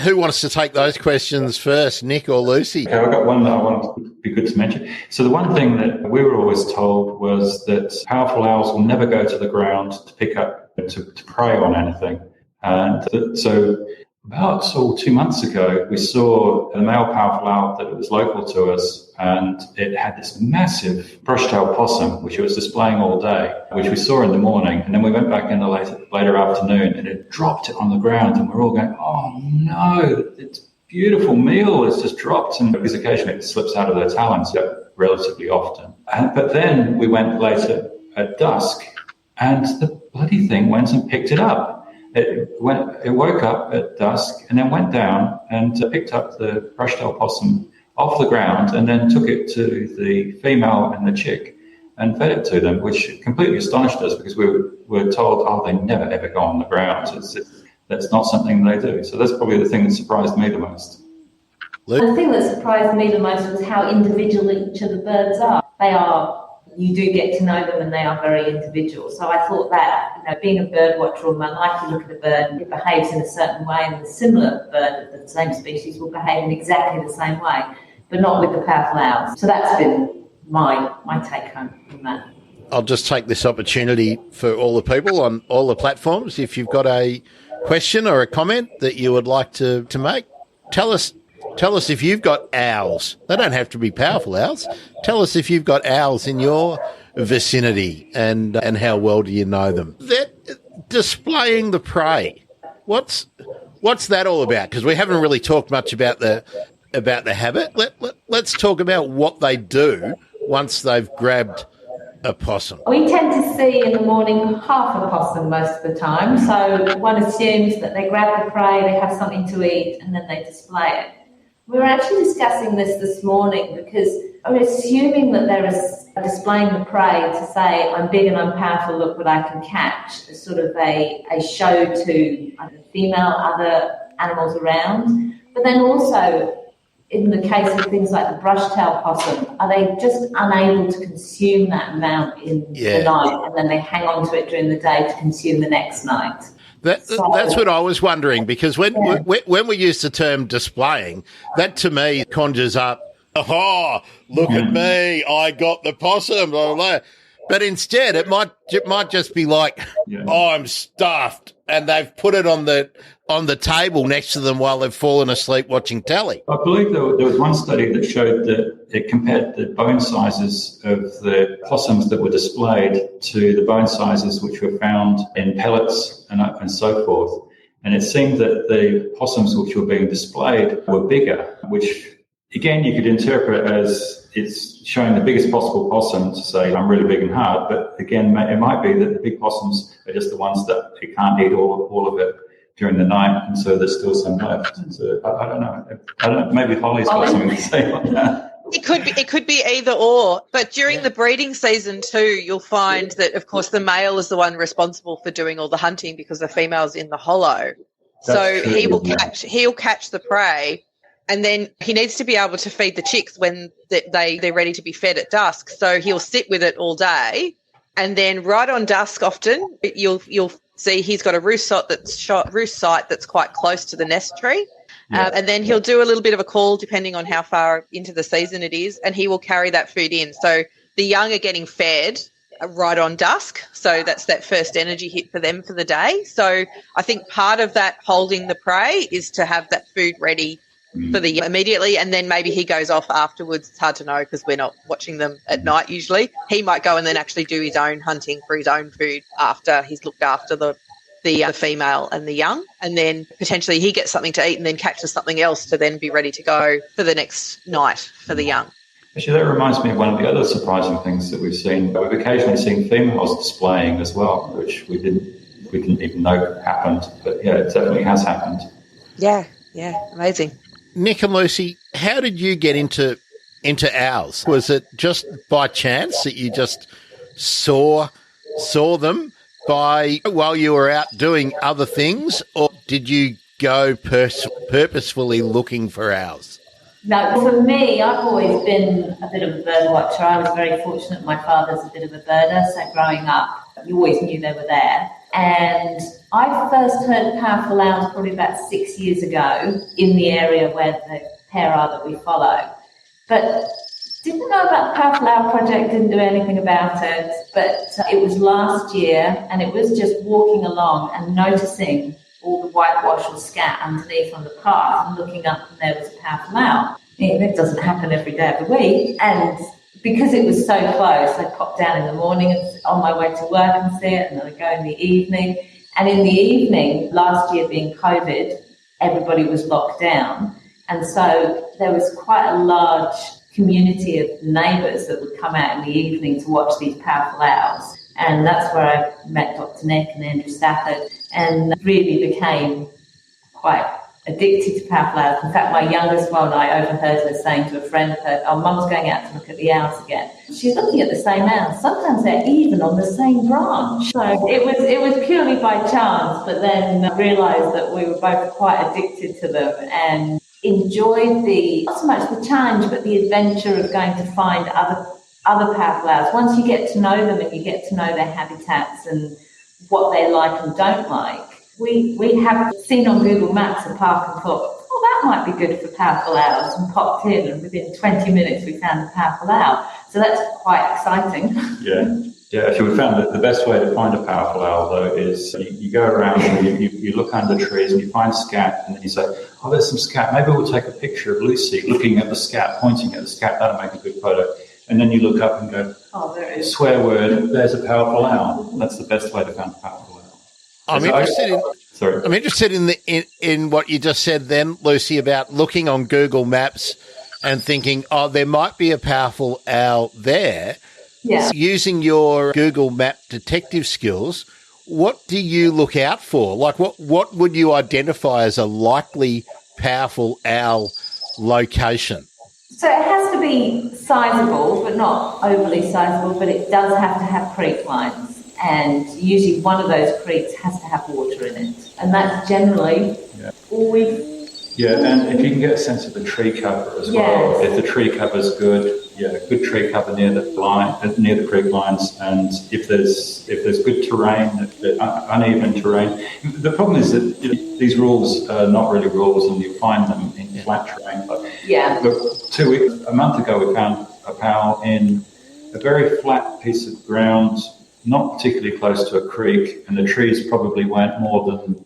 Who wants to take those questions first, Nick or Lucy? Okay, I've got one that I want to be good to mention. So the one thing that we were always told was that powerful owls will never go to the ground to pick up, to prey on anything. And so about 2 months ago, we saw a male powerful owl that was local to us, and it had this massive brush-tailed possum, which it was displaying all day, which we saw in the morning. And then we went back in the later afternoon, and it dropped it on the ground, and we're all going, oh no, its beautiful meal has just dropped. And because occasionally it slips out of their talons relatively often. But then we went later at dusk, and the bloody thing went and picked it up. It woke up at dusk and then went down and picked up the brush-tailed possum off the ground and then took it to the female and the chick and fed it to them, which completely astonished us because we were told, they never ever go on the ground. That's not something they do. So that's probably the thing that surprised me the most. And the thing that surprised me the most was how individual each of the birds are. You do get to know them, and they are very individual. So I thought that, being a bird watcher all my life, you look at a bird and it behaves in a certain way, and a similar bird of the same species will behave in exactly the same way, but not with the powerful owls. So that's been my take home from that. I'll just take this opportunity for all the people on all the platforms. If you've got a question or a comment that you would like to make, tell us if you've got owls. They don't have to be powerful owls. Tell us if you've got owls in your vicinity and how well do you know them. That displaying the prey. What's that all about? Because we haven't really talked much about the habit. Let's talk about what they do once they've grabbed a possum. We tend to see in the morning half a possum most of the time. So one assumes that they grab the prey, they have something to eat, and then they display it. We were actually discussing this morning because I'm assuming that they're displaying the prey to say, I'm big and I'm powerful, look what I can catch, as sort of a show to other animals around. But then also, in the case of things like the brush-tailed possum, are they just unable to consume that amount in the night, and then they hang on to it during the day to consume the next night? That's what I was wondering, because when we use the term displaying, that to me conjures up, look at me, I got the possum, blah, blah, blah. But instead, it might just be like, I'm stuffed, and they've put it on the table next to them while they've fallen asleep watching telly. I believe there was one study that showed that it compared the bone sizes of the possums that were displayed to the bone sizes which were found in pellets and so forth. And it seemed that the possums which were being displayed were bigger, which again you could interpret as it's showing the biggest possible possum to say, I'm really big and hard. But again, it might be that the big possums are just the ones that it can't eat all of it during the night, and so there's still some left. So I don't know. Maybe Holly's got something to say on that. It could be either or. But during the breeding season too, you'll find that, of course, the male is the one responsible for doing all the hunting because the female's in the hollow. So he'll catch the prey. And then he needs to be able to feed the chicks when they're ready to be fed at dusk. So he'll sit with it all day, and then right on dusk, often you'll see he's got a roost site that's quite close to the nest tree, and then he'll do a little bit of a call depending on how far into the season it is, and he will carry that food in. So the young are getting fed right on dusk, so that's that first energy hit for them for the day. So I think part of that holding the prey is to have that food ready for the immediately, and then maybe he goes off afterwards. It's hard to know because we're not watching them at night usually. He might go and then actually do his own hunting for his own food after he's looked after the female and the young, and then potentially he gets something to eat and then catches something else to then be ready to go for the next night for the young. Actually, that reminds me of one of the other surprising things that we've seen. We've occasionally seen females displaying as well, which we didn't even know happened. But yeah, it definitely has happened. Yeah, amazing. Nick and Lucy, how did you get into owls? Was it just by chance that you just saw them while you were out doing other things, or did you go purposefully looking for owls? No, for me, I've always been a bit of a bird watcher. I was very fortunate. My father's a bit of a birder, so growing up, you always knew they were there. And I first heard powerful owls probably about 6 years ago in the area where the pair are that we follow. But didn't know about the Powerful Owl Project, didn't do anything about it, but it was last year, and it was just walking along and noticing all the whitewash or scat underneath on the path and looking up, and there was a powerful owl. It doesn't happen every day of the week, and because it was so close, I popped down in the morning and on my way to work and see it, and then I go in the evening. And in the evening, last year being COVID, everybody was locked down, and so there was quite a large community of neighbours that would come out in the evening to watch these powerful owls. And that's where I met Dr. Nick and Andrew Stafford and really became quite addicted to powerful owls. In fact, my youngest one, I overheard her saying to a friend of hers, "Oh, Mum's going out to look at the owls again." She's looking at the same owls. Sometimes they're even on the same branch. So it was purely by chance, but then I realised that we were both quite addicted to them and enjoyed not so much the challenge, but the adventure of going to find other powerful owls. Once you get to know them and you get to know their habitats and what they like and don't like, we have seen on Google Maps a park and thought, oh, that might be good for powerful owls, and popped in, and within 20 minutes we found a powerful owl. So that's quite exciting. Yeah, actually we found that the best way to find a powerful owl, though, is you go around and you look under trees and you find scat, and then you say, oh, there's some scat. Maybe we'll take a picture of Lucy looking at the scat, pointing at the scat. That'll make a good photo. And then you look up and go, oh, there it is. Swear word, there's a powerful owl. That's the best way to find a powerful owl. I'm interested in what you just said then, Lucy, about looking on Google Maps and thinking, oh, there might be a powerful owl there. Yeah. So using your Google Map detective skills, what do you look out for? Like, what would you identify as a likely powerful owl location? So it has to be sizable, but not overly sizable, but it does have to have creek lines. And usually one of those creeks has to have water in it. And that's generally all we've... Yeah, and if you can get a sense of the tree cover as well, if the tree cover's good, good tree cover near the creek lines, and if there's good terrain, uneven terrain. The problem is that these rules are not really rules, and you find them in flat terrain. But a month ago, we found a owl in a very flat piece of ground, not particularly close to a creek, and the trees probably weren't more than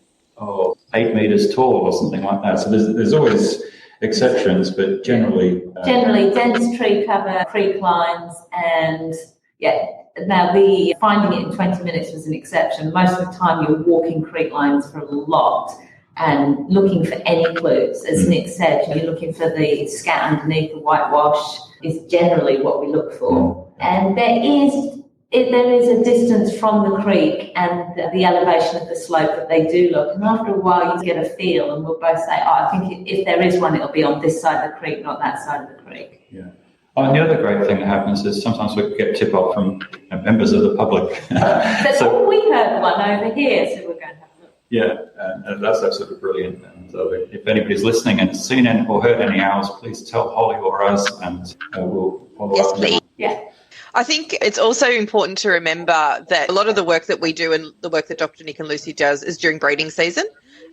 8 meters tall or something like that. So there's always exceptions, but generally dense tree cover, creek lines, and now the finding it in 20 minutes was an exception. Most of the time you're walking creek lines for a lot and looking for any clues. As Nick said, you're looking for the scat underneath the whitewash is generally what we look for. And there is a distance from the creek and the elevation of the slope that they do look. And after a while, you get a feel, and we'll both say, I think if there is one, it'll be on this side of the creek, not that side of the creek. Yeah. Oh, and the other great thing that happens is sometimes we get tip-off from members of the public. We heard one over here, so we're going to have a look. Yeah, and that's absolutely brilliant. And if anybody's listening and seen or heard any owls, please tell Holly or us, and we'll follow up. Yes, please. Yeah. I think it's also important to remember that a lot of the work that we do and the work that Dr. Nick and Lucy does is during breeding season.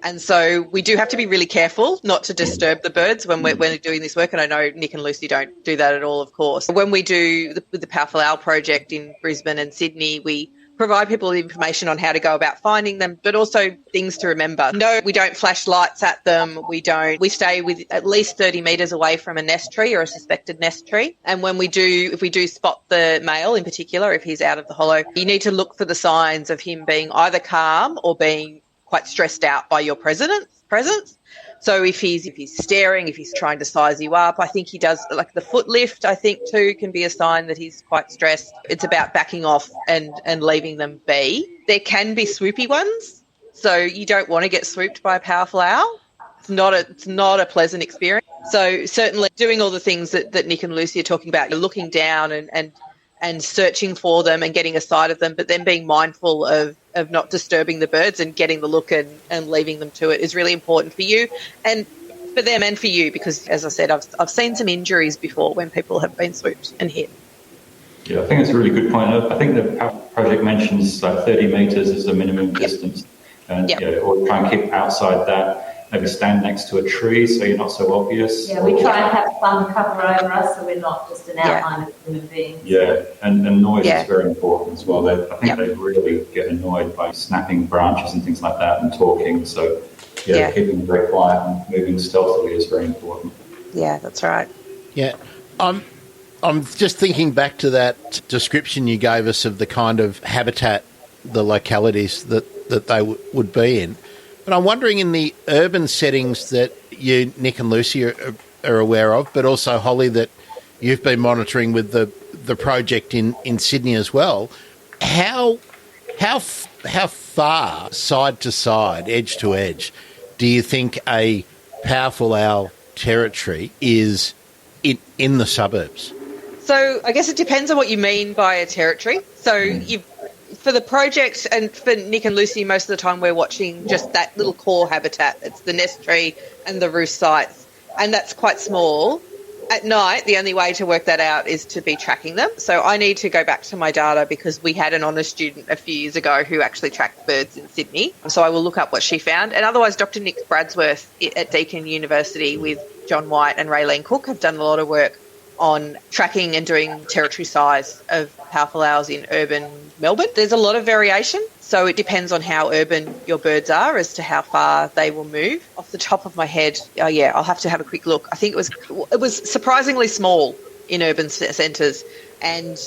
And so we do have to be really careful not to disturb the birds when we're doing this work. And I know Nick and Lucy don't do that at all, of course. When we do the Powerful Owl Project in Brisbane and Sydney, we provide people with information on how to go about finding them, but also things to remember. No, we don't flash lights at them. We stay with at least 30 metres away from a nest tree or a suspected nest tree. And if we do spot the male in particular, if he's out of the hollow, you need to look for the signs of him being either calm or being quite stressed out by your presence. So if he's staring, if he's trying to size you up, I think he does, like the foot lift, I think too, can be a sign that he's quite stressed. It's about backing off and leaving them be. There can be swoopy ones, so you don't want to get swooped by a powerful owl. It's not a pleasant experience. So certainly doing all the things that Nick and Lucy are talking about, you're looking down and searching for them and getting a sight of them, but then being mindful of not disturbing the birds and getting the look and leaving them to it is really important for you and for them and for you, because, as I said, I've seen some injuries before when people have been swooped and hit. Yeah, I think it's a really good point. I think the project mentions like 30 metres is the minimum distance, and or try and keep outside that. Maybe stand next to a tree so you're not so obvious. Yeah, we try and have sun cover over us so we're not just an outline of human beings. Yeah, and noise is very important as well. I think they really get annoyed by snapping branches and things like that and talking. So, keeping them very quiet and moving stealthily is very important. Yeah, that's right. Yeah. I'm just thinking back to that description you gave us of the kind of habitat, the localities that they would be in. But I'm wondering, in the urban settings that you, Nick and Lucy, are aware of, but also Holly, that you've been monitoring with the project in Sydney as well, how far, side to side, edge to edge, do you think a powerful owl territory is in the suburbs? So I guess it depends on what you mean by a territory. So for the project and for Nick and Lucy, most of the time we're watching just that little core habitat. It's the nest tree and the roost sites, and that's quite small. At night, the only way to work that out is to be tracking them. So I need to go back to my data because we had an honours student a few years ago who actually tracked birds in Sydney. So I will look up what she found. And otherwise, Dr. Nick Bradsworth at Deakin University with John White and Raylene Cook have done a lot of work on tracking and doing territory size of powerful owls in urban Melbourne. There's a lot of variation, so it depends on how urban your birds are as to how far they will move. Off the top of my head, I'll have to have a quick look. I think it was surprisingly small in urban centres and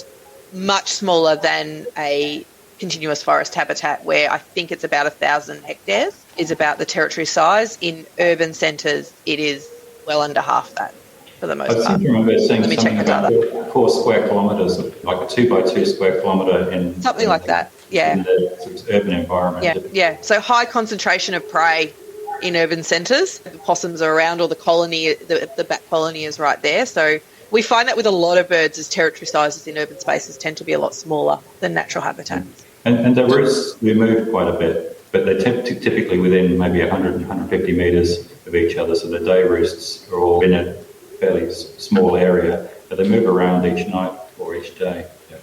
much smaller than a continuous forest habitat, where I think it's about 1,000 hectares is about the territory size. In urban centres, it is well under half that. For the most part. I seem to remember seeing something about 4 square kilometres, like a 2x2 square kilometre in something like that. Yeah, in the sort of urban environment. Yeah. So high concentration of prey in urban centres. The possums are around, or the colony, the bat colony is right there. So we find that with a lot of birds, as territory sizes in urban spaces tend to be a lot smaller than natural habitats. And the roosts removed quite a bit, but they're typically within maybe 100 and 150 metres of each other. So the day roosts are all in a fairly small area, but they move around each night or each day. Yeah.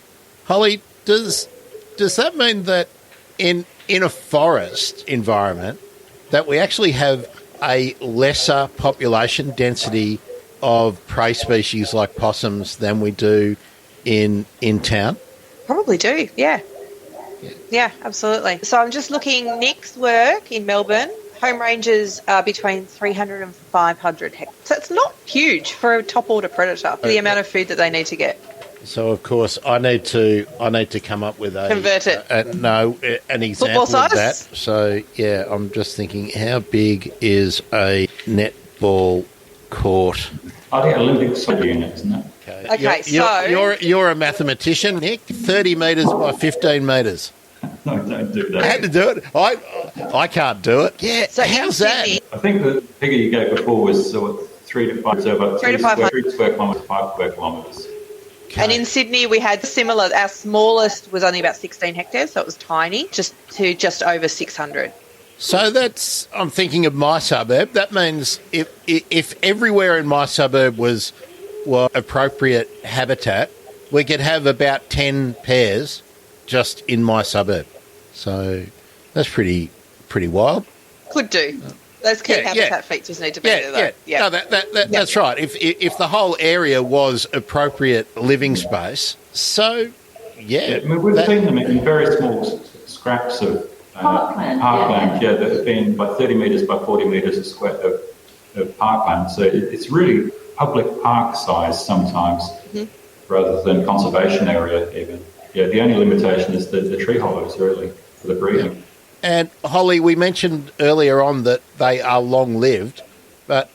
Holly, does that mean that in a forest environment that we actually have a lesser population density of prey species like possums than we do in town? Probably do, yeah. Yeah, absolutely. So I'm just looking, Nick's work in Melbourne, home ranges are between 300 and 500 hectares. So it's not huge for a top order predator, for the amount of food that they need to get. So of course I need to come up with an example of that. So yeah, I'm just thinking, how big is a netball court? I think Olympic soccer unit, isn't it? Okay, you're a mathematician, Nick. 30 metres by 15 metres. No, don't do that. I had to do it. I can't do it. Yeah, so how's that? I think the figure you gave before was 3 to 5, so about 3 square kilometres, 5 square kilometres. Okay. And in Sydney, we had similar. Our smallest was only about 16 hectares, so it was tiny, just over 600. So that's, I'm thinking of my suburb. That means if everywhere in my suburb was appropriate habitat, we could have about 10 pairs just in my suburb. So that's pretty wild. Could do. Those key habitat features need to be there, though. Yeah. No, that's right. If the whole area was appropriate living space, so Yeah. I mean, we've seen them in very small scraps of Parkland, that have been by 30 metres by 40 metres a square of parkland. So it's really public park size sometimes, rather than conservation area even. Yeah, the only limitation is the tree hollows, really, for the breeding. Yeah. And, Holly, we mentioned earlier on that they are long-lived, but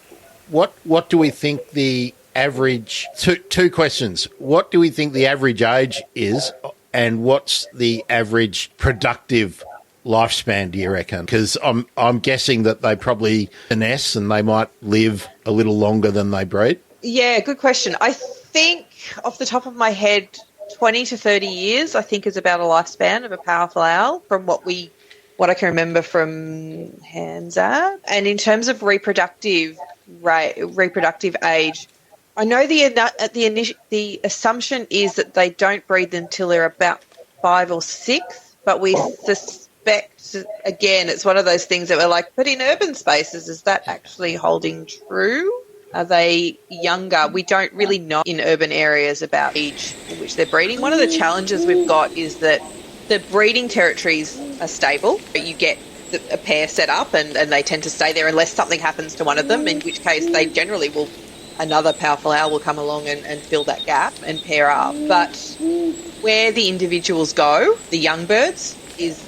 what do we think the average... Two questions. What do we think the average age is, and what's the average productive lifespan, do you reckon? Because I'm guessing that they probably finesse and they might live a little longer than they breed. Yeah, good question. I think off the top of my head, 20 to 30 years, I think, is about a lifespan of a powerful owl from what I can remember from Hansard. And in terms of reproductive age, I know the assumption is that they don't breed them till they're about 5 or 6, but we suspect, again, it's one of those things that we're like, but in urban spaces, is that actually holding true? Are they younger? We don't really know in urban areas about age in which they're breeding. One of the challenges we've got is that the breeding territories are stable. You get a pair set up and they tend to stay there unless something happens to one of them, in which case they generally will, another powerful owl will come along and fill that gap and pair up. But where the individuals go, the young birds, is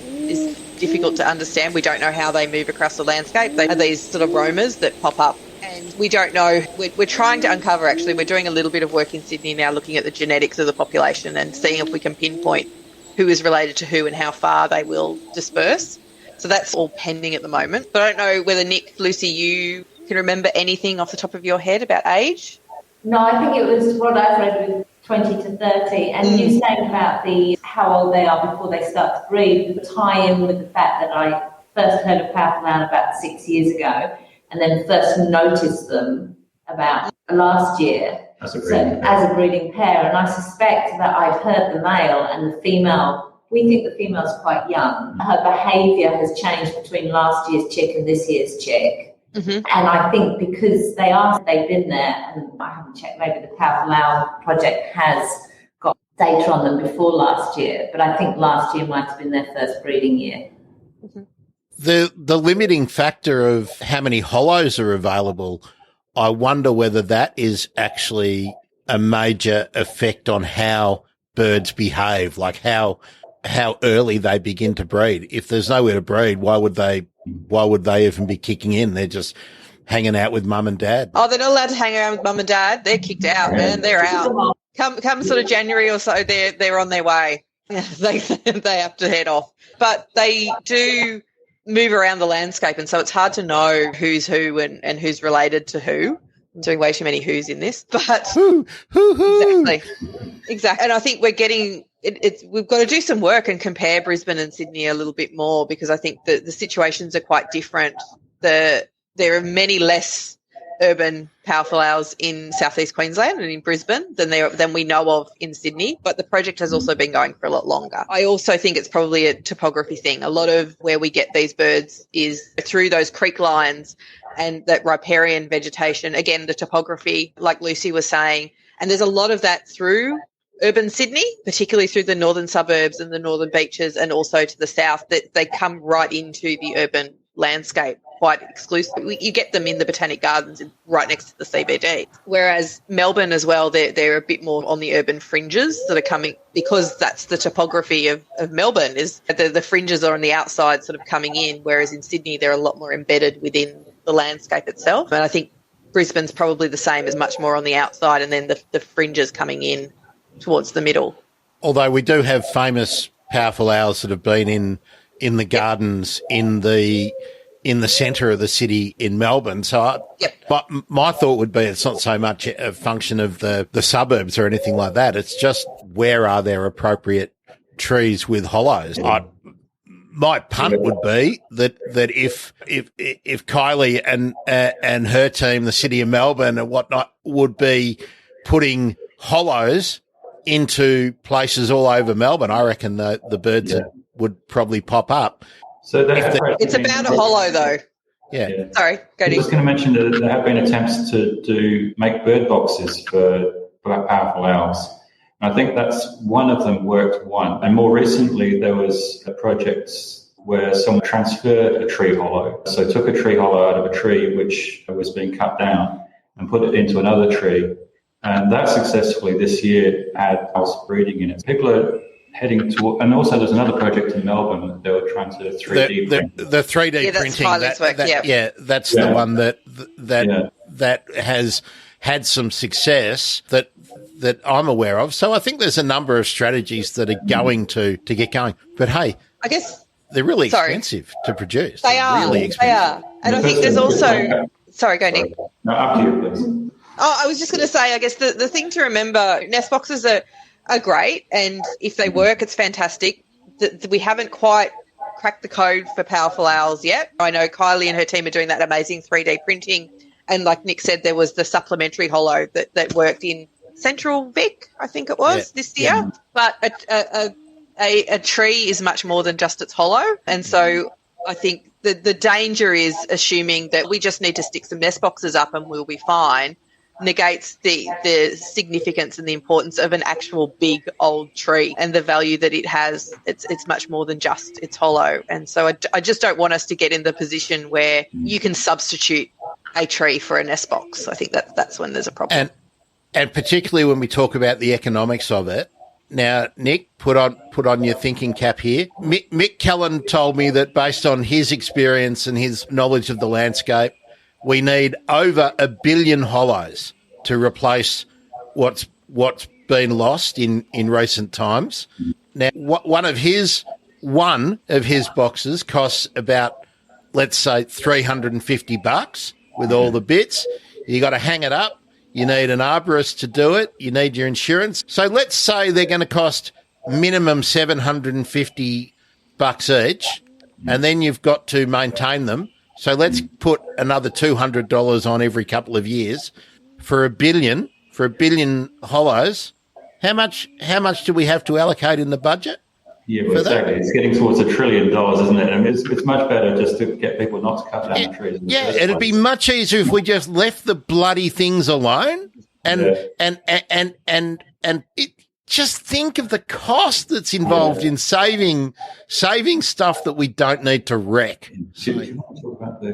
difficult to understand. We don't know how they move across the landscape. They are these sort of roamers that pop up. And we don't know. We're trying to uncover, actually. We're doing a little bit of work in Sydney now looking at the genetics of the population and seeing if we can pinpoint who is related to who and how far they will disperse. So that's all pending at the moment. But I don't know whether, Nick, Lucy, you can remember anything off the top of your head about age? No, I think it was what I've read with 20 to 30. And you saying about how old they are before they start to breed would tie in with the fact that I first heard of powerful owl about 6 years ago, and then first noticed them about last year as a breeding pair. And I suspect that I've heard the male and the female. We think the female's quite young. Her behaviour has changed between last year's chick and this year's chick. And I think because they've been there, and I haven't checked, maybe the Powerful Owl Project has got data on them before last year, but I think last year might have been their first breeding year. The limiting factor of how many hollows are available, I wonder whether that is actually a major effect on how birds behave, like how early they begin to breed. If there's nowhere to breed, why would they even be kicking in? They're just hanging out with mum and dad. Oh, they're not allowed to hang around with mum and dad. They're kicked out, man. They're out. Come sort of January or so, they're on their way. They have to head off. But they do move around the landscape, and so it's hard to know who's who and who's related to who. I'm doing way too many who's in this, but exactly. And I think we're getting we've got to do some work and compare Brisbane and Sydney a little bit more, because I think the situations are quite different. There are many less urban powerful owls in southeast Queensland and in Brisbane than we know of in Sydney, but the project has also been going for a lot longer. I also think it's probably a topography thing. A lot of where we get these birds is through those creek lines and that riparian vegetation. Again, the topography, like Lucy was saying, and there's a lot of that through urban Sydney, particularly through the northern suburbs and the northern beaches, and also to the south, that they come right into the urban landscape quite exclusively. You get them in the Botanic Gardens right next to the CBD. Whereas Melbourne as well, they're a bit more on the urban fringes that are coming, because that's the topography of Melbourne, is the fringes are on the outside sort of coming in, whereas in Sydney they're a lot more embedded within the landscape itself. And I think Brisbane's probably the same, as much more on the outside and then the fringes coming in towards the middle. Although we do have famous powerful owls that have been in the gardens in the centre of the city in Melbourne. So, but my thought would be it's not so much a function of the suburbs or anything like that. It's just where are there appropriate trees with hollows. My punt would be that if Kylie and her team, the City of Melbourne and whatnot, would be putting hollows into places all over Melbourne, I reckon the birds would probably pop up. So it's about a hollow, though. Yeah. Sorry, go I was going to mention that there have been attempts to make bird boxes for powerful owls. I think that's one of them worked one. And more recently, there was a project where someone transferred a tree hollow. So took a tree hollow out of a tree which was being cut down and put it into another tree. And that successfully this year had house breeding in it. People are heading to, and also there's another project in Melbourne that they were trying to 3D print. The 3D printing, that's the one that has had some success that I'm aware of. So I think there's a number of strategies that are going to get going. But hey, I guess they're really expensive to produce. They are really expensive. They are, and I think there's also. Sorry, go Nick. No, up to you, please. Oh, I was just going to say, I guess the thing to remember, nest boxes are great, and if they work, it's fantastic. We haven't quite cracked the code for powerful owls yet. I know Kylie and her team are doing that amazing 3D printing, and like Nick said, there was the supplementary hollow that worked in Central Vic, I think it was, this year. Yeah. But a tree is much more than just its hollow, and so I think the danger is assuming that we just need to stick some nest boxes up and we'll be fine. Negates the significance and the importance of an actual big old tree and the value that it has. It's much more than just its hollow. And so I just don't want us to get in the position where you can substitute a tree for a nest box. I think that's when there's a problem. And particularly when we talk about the economics of it. Now, Nick, put on your thinking cap here. Mick Callan told me that based on his experience and his knowledge of the landscape, we need over 1 billion hollows to replace what's been lost in recent times. Now, one of his boxes costs about, let's say, $350 with all the bits. You got to hang it up. You need an arborist to do it. You need your insurance. So let's say they're going to cost minimum $750 each, and then you've got to maintain them. So let's put another $200 on every couple of years for 1 billion. For 1 billion hollows, how much do we have to allocate in the budget? Yeah, well, exactly. It's getting towards $1 trillion, isn't it? I mean, it's much better just to get people not to cut down the trees. It'd be much easier if we just left the bloody things alone. And just think of the cost that's involved in saving stuff that we don't need to wreck.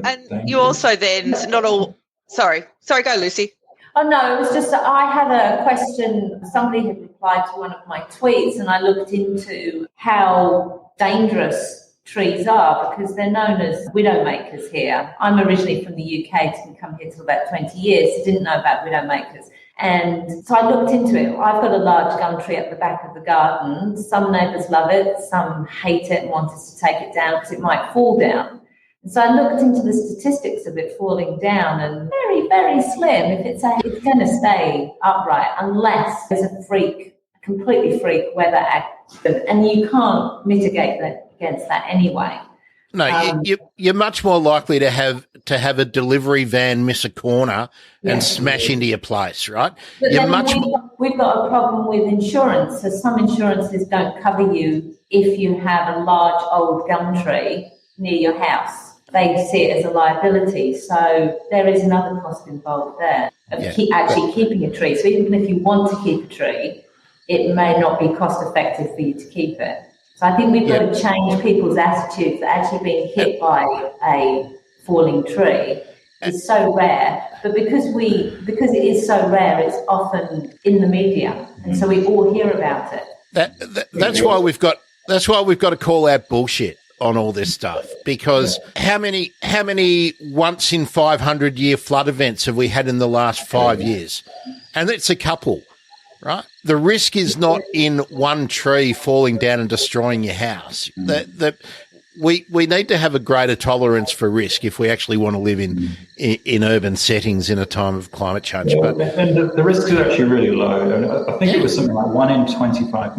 And you also then not all. Sorry, go Lucy. Oh, no, it was just that I had a question. Somebody had replied to one of my tweets, and I looked into how dangerous trees are because they're known as widowmakers here. I'm originally from the UK, didn't come here till about 20 years, didn't know about widowmakers. And so I looked into it. I've got a large gum tree at the back of the garden. Some neighbours love it, some hate it and want us to take it down because it might fall down. And so I looked into the statistics of it falling down, and very, very slim. If it's going to stay upright unless there's a completely freak weather accident, and you can't mitigate that against that anyway. No, you're much more likely to have a delivery van miss a corner and smash into your place, right? But we've got a problem with insurance. So some insurances don't cover you if you have a large old gum tree near your house. They see it as a liability. So there is another cost involved there of actually keeping a tree. So even if you want to keep a tree, it may not be cost effective for you to keep it. So I think we've got to change people's attitudes that actually being hit by a falling tree is so rare. But because it is so rare, it's often in the media, and so we all hear about it. That's why we've got to call out bullshit on all this stuff, because how many once in 500 year flood events have we had in the last 5 years? And it's a couple. Right, the risk is not in one tree falling down and destroying your house. We need to have a greater tolerance for risk if we actually want to live in urban settings in a time of climate change. Yeah, but and the risk is actually really low. I think it was something like 1 in 25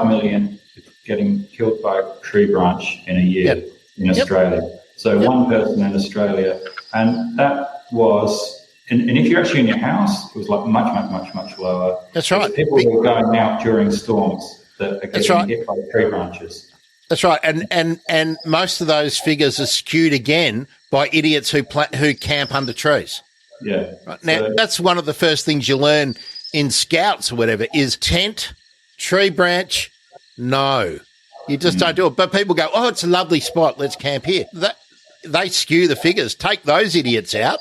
million getting killed by a tree branch in a year in Australia. So one person in Australia, and that was. And if you're actually in your house, it was like much lower. That's right. People who are going out during storms that are getting hit by tree branches. That's right. And most of those figures are skewed again by idiots who camp under trees. Yeah. Right. Now, that's one of the first things you learn in Scouts or whatever is tent, tree branch, no. You just don't do it. But people go, oh, it's a lovely spot, let's camp here. They skew the figures. Take those idiots out,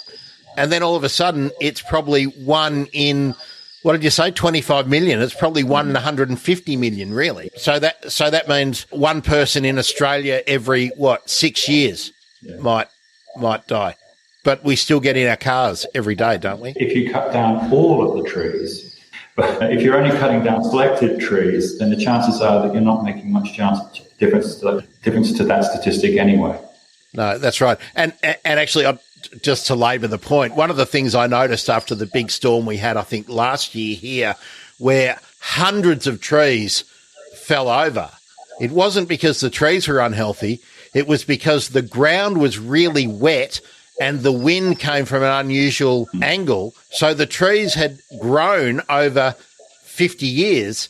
and then all of a sudden it's probably one in, what did you say, 25 million? It's probably 1 in 150 million, really. So that means one person in Australia every, 6 years might die. But we still get in our cars every day, don't we? If you cut down all of the trees, but if you're only cutting down selected trees, then the chances are that you're not making much difference to that statistic anyway. No, that's right. And actually, just to labour the point, one of the things I noticed after the big storm we had, I think last year here, where hundreds of trees fell over, it wasn't because the trees were unhealthy. It was because the ground was really wet and the wind came from an unusual angle. So the trees had grown over 50 years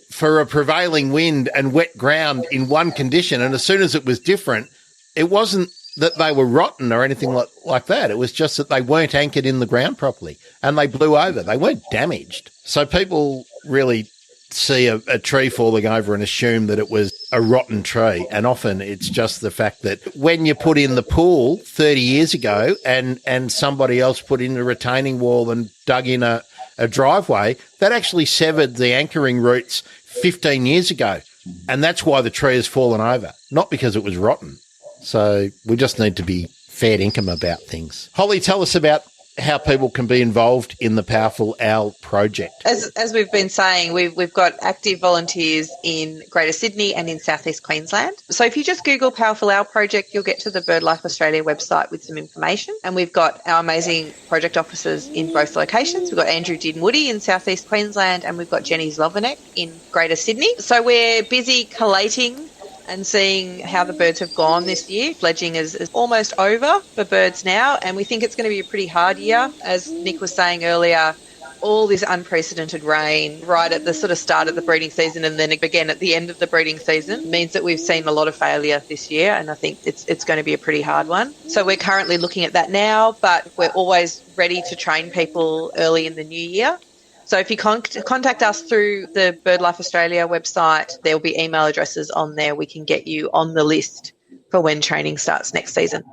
for a prevailing wind and wet ground in one condition. And as soon as it was different, it wasn't that they were rotten or anything like that. It was just that they weren't anchored in the ground properly and they blew over. They weren't damaged. So people really see a tree falling over and assume that it was a rotten tree. And often it's just the fact that when you put in the pool 30 years ago and somebody else put in the retaining wall and dug in a driveway, that actually severed the anchoring roots 15 years ago. And that's why the tree has fallen over, not because it was rotten. So we just need to be fair income about things. Holly, tell us about how people can be involved in the Powerful Owl project. As we've been saying, we've got active volunteers in Greater Sydney and in Southeast Queensland. So if you just Google Powerful Owl Project, you'll get to the BirdLife Australia website with some information. And we've got our amazing project officers in both locations. We've got Andrew Dinwoody in Southeast Queensland and we've got Jenny Zlovenek in Greater Sydney. So we're busy collating and seeing how the birds have gone this year. Fledging is almost over for birds now, and we think it's going to be a pretty hard year. As Nick was saying earlier, all this unprecedented rain right at the sort of start of the breeding season and then again at the end of the breeding season means that we've seen a lot of failure this year, and I think it's going to be a pretty hard one. So we're currently looking at that now, but we're always ready to train people early in the new year. So if you contact us through the BirdLife Australia website, there will be email addresses on there. We can get you on the list for when training starts next season.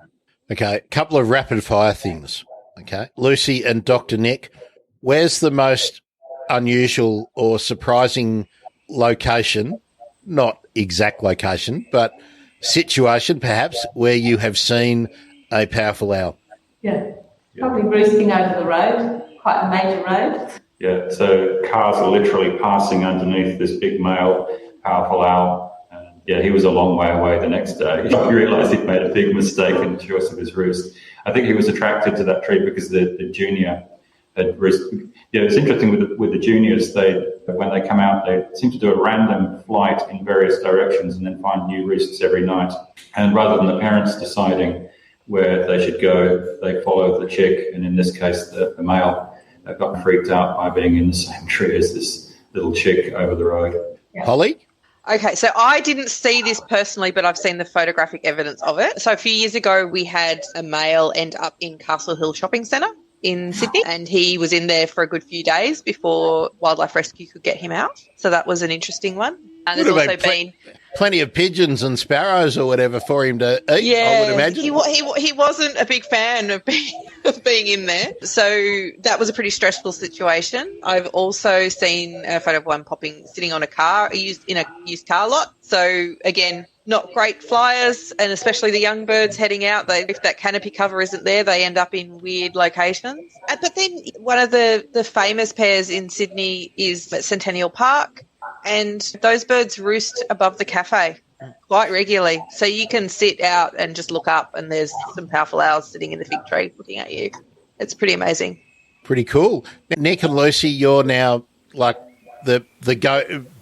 Okay, a couple of rapid fire things. Okay, Lucy and Dr. Nick, where's the most unusual or surprising location, not exact location, but situation perhaps, where you have seen a powerful owl? Yeah, probably roosting over the road, quite a major road. Yeah, so cars are literally passing underneath this big male powerful owl. And yeah, he was a long way away the next day. He realised he'd made a big mistake in the choice of his roost. I think he was attracted to that tree because the junior had roosted. Yeah, it's interesting with the juniors, when they come out, they seem to do a random flight in various directions and then find new roosts every night. And rather than the parents deciding where they should go, they follow the chick, and in this case, the male got freaked out by being in the same tree as this little chick over the road. Yeah. Holly? Okay, so I didn't see this personally, but I've seen the photographic evidence of it. So a few years ago, we had a male end up in Castle Hill Shopping Centre in Sydney, and he was in there for a good few days before Wildlife Rescue could get him out. So that was an interesting one. And there's also been plenty of pigeons and sparrows or whatever for him to eat, yeah, I would imagine. He wasn't a big fan of being in there. So that was a pretty stressful situation. I've also seen a photo of one sitting on a car, in a used car lot. So again, not great flyers, and especially the young birds heading out. If that canopy cover isn't there, they end up in weird locations. But then one of the famous pairs in Sydney is at Centennial Park, and those birds roost above the cafe quite regularly. So you can sit out and just look up, and there's some powerful owls sitting in the fig tree looking at you. It's pretty amazing. Pretty cool. Nick and Lucy, you're now like the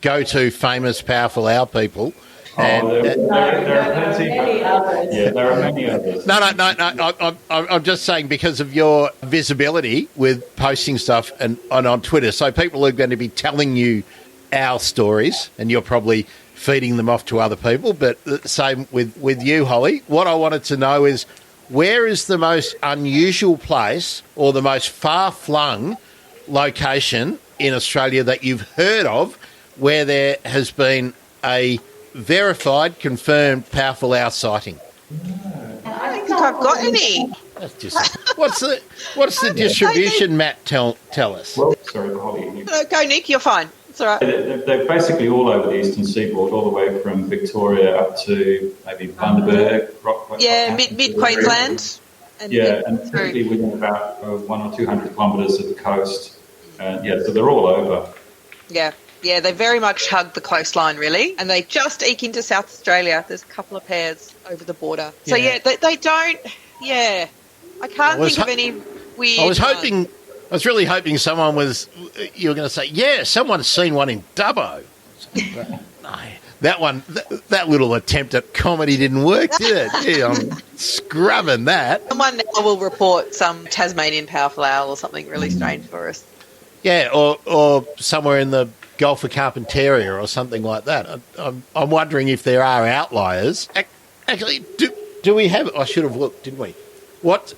go-to famous powerful owl people. There are many others. Yeah, there are many others. No. I'm just saying because of your visibility with posting stuff and on Twitter. So people are going to be telling you our stories, and you're probably feeding them off to other people. But the same with you, Holly. What I wanted to know is, where is the most unusual place or the most far-flung location in Australia that you've heard of where there has been a verified, confirmed powerful owl sighting? I don't think I've got any. That's just, what's the distribution map tell us? Well, sorry, Holly. No, go, Nick. You're fine. It's all right. They're basically all over the eastern seaboard, all the way from Victoria up to maybe Bundaberg, mid Queensland. And typically within about 100 or 200 kilometres of the coast. So they're all over. Yeah, they very much hug the coastline, really, and they just eke into South Australia. There's a couple of pairs over the border. So, they don't, I can't think of any weird I was really hoping you were going to say, someone's seen one in Dubbo. No, that little attempt at comedy didn't work, did it? Yeah, I'm scrubbing that. Someone now will report some Tasmanian powerful owl or something really strange for us. Yeah, or somewhere in the Gulf of Carpentaria or something like that. I'm wondering if there are outliers. Actually, do we have? I should have looked, didn't we? What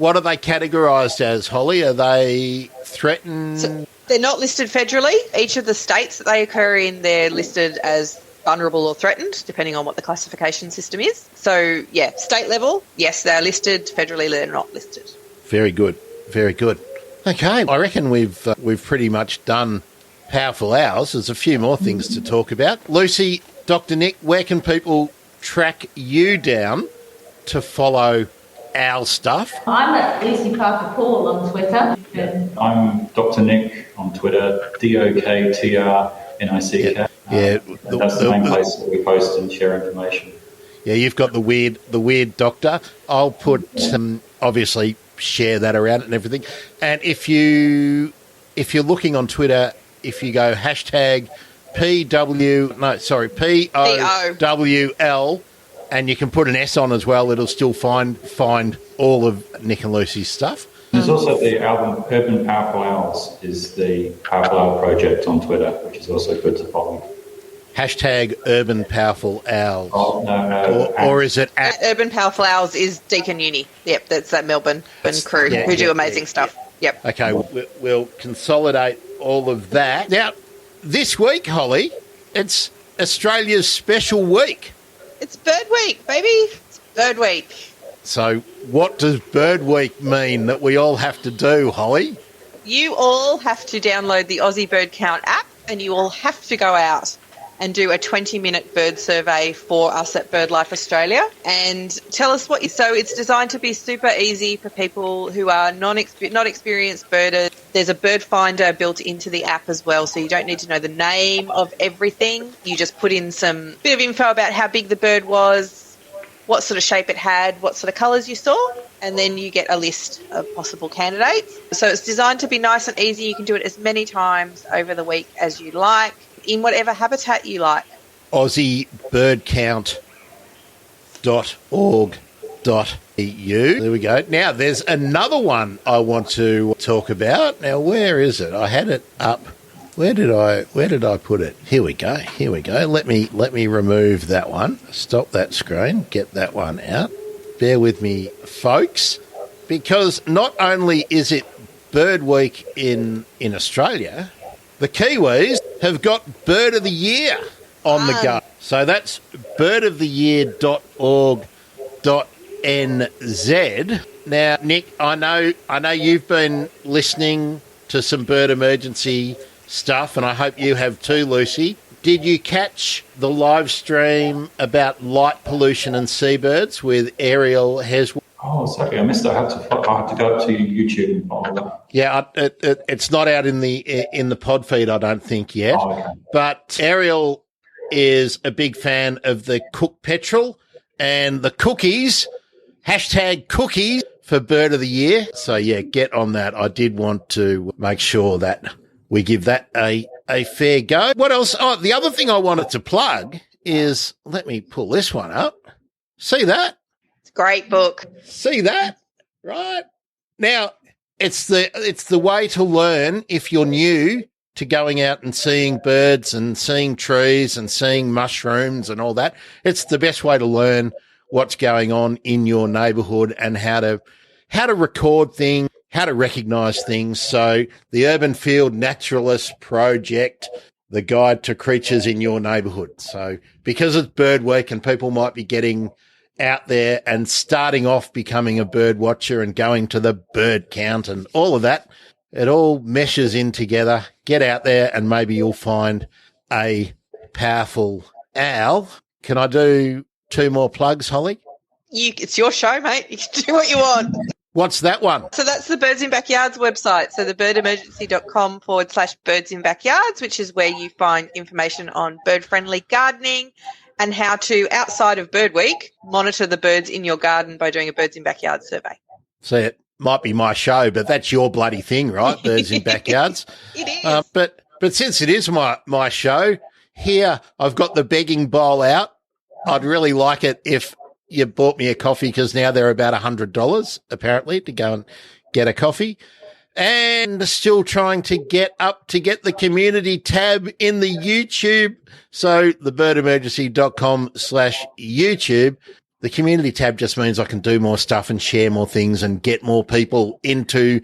are they categorised as, Holly? Are they threatened? So they're not listed federally. Each of the states that they occur in, they're listed as vulnerable or threatened, depending on what the classification system is. So, state level, yes, they're listed. Federally, they're not listed. Very good. Very good. Okay, I reckon we've pretty much done powerful owls. There's a few more things to talk about. Lucy, Dr. Nick, where can people track you down to follow owl stuff? I'm at Lucy Parker Paul on Twitter. I'm Dr. Nick on Twitter, DOKTRNICK. That's the main place that we post and share information. Yeah, you've got the weird doctor. I'll put obviously share that around and everything. And if you're looking on Twitter, if you go hashtag POWL, and you can put an S on as well, it'll still find all of Nick and Lucy's stuff. There's also the album Urban Powerful Owls is the Powerful Owl project on Twitter, which is also good to follow. Hashtag Urban Powerful Owls. Oh, no. Or is it at Urban Powerful Owls is Deakin Uni. Yep, that's that Melbourne crew who do amazing stuff. Yep. Okay, we'll consolidate all of that. Now, this week, Holly, it's Australia's special week. It's Bird Week, baby. It's Bird Week. So what does Bird Week mean that we all have to do, Holly? You all have to download the Aussie Bird Count app and you all have to go out and do a 20-minute bird survey for us at BirdLife Australia and tell us what you... So it's designed to be super easy for people who are not experienced birders. There's a bird finder built into the app as well, so you don't need to know the name of everything. You just put in some bit of info about how big the bird was, what sort of shape it had, what sort of colours you saw, and then you get a list of possible candidates. So it's designed to be nice and easy. You can do it as many times over the week as you like, in whatever habitat you like. AussieBirdCount.org.au. There we go. Now, there's another one I want to talk about. Now, where is it? I had it up. Where did I put it? Here we go. Let me remove that one. Stop that screen. Get that one out. Bear with me, folks, because not only is it Bird Week in Australia, the Kiwis have got Bird of the Year on the go. So that's birdoftheyear.org.nz. Now, Nick, I know you've been listening to some bird emergency stuff, and I hope you have too, Lucy. Did you catch the live stream about light pollution and seabirds with Ariel Hesworth? Oh, sorry, I missed that. I have to go up to YouTube and follow that. Yeah, it's not out in the pod feed, I don't think, yet. Oh, okay. But Ariel is a big fan of the Cook Petrel and the cookies, hashtag cookies for Bird of the Year. So, yeah, get on that. I did want to make sure that we give that a fair go. What else? Oh, the other thing I wanted to plug is, let me pull this one up. See that? Great book. See that? Right. Now, it's the way to learn if you're new to going out and seeing birds and seeing trees and seeing mushrooms and all that. It's the best way to learn what's going on in your neighbourhood and how to record things, how to recognise things. So the Urban Field Naturalist Project, the guide to creatures in your neighbourhood. So because it's Bird Week and people might be getting out there and starting off becoming a bird watcher and going to the bird count and all of that, it all meshes in together. Get out there and maybe you'll find a powerful owl. Can I do 2 more plugs, Holly? It's your show, mate. You can do what you want. What's that one? So that's the Birds in Backyards website. So the birdemergency.com/birds in backyards, which is where you find information on bird-friendly gardening and how to, outside of Bird Week, monitor the birds in your garden by doing a Birds in Backyards survey. See, it might be my show, but that's your bloody thing, right? Birds in Backyards. It is. But since it is my show, here I've got the begging bowl out. I'd really like it if you bought me a coffee, because now they're about $100 apparently to go and get a coffee. And still trying to get the community tab in the YouTube. So the birdemergency.com/YouTube. The community tab just means I can do more stuff and share more things and get more people into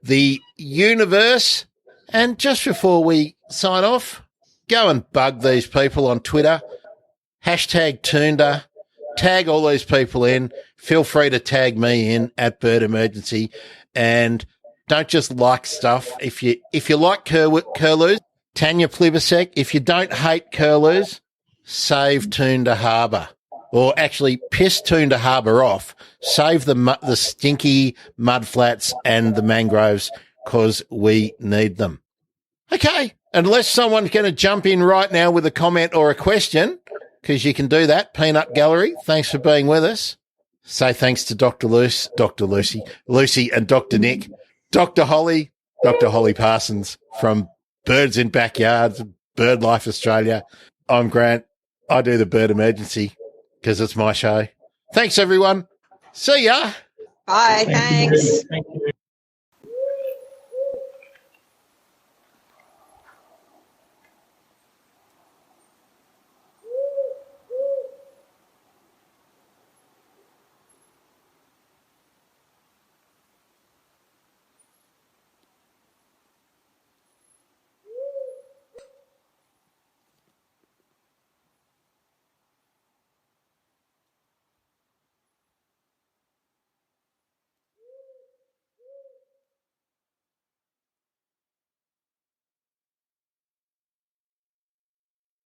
the universe. And just before we sign off, go and bug these people on Twitter. #Toonda. Tag all these people in. Feel free to tag me in at Bird Emergency. And don't just like stuff. If you like curlews, Tanya Plibersek, if you don't hate curlews, save Toonda Harbour. Or actually piss Toonda Harbour off. Save the stinky mudflats and the mangroves, because we need them. Okay. Unless someone's going to jump in right now with a comment or a question, because you can do that. Peanut Gallery, thanks for being with us. Say thanks to Dr. Lucy, and Dr. Nick, Dr. Holly Parsons from Birds in Backyards, BirdLife Australia. I'm Grant. I do the Bird Emergency because it's my show. Thanks, everyone. See ya. Bye. Thanks. Thank you.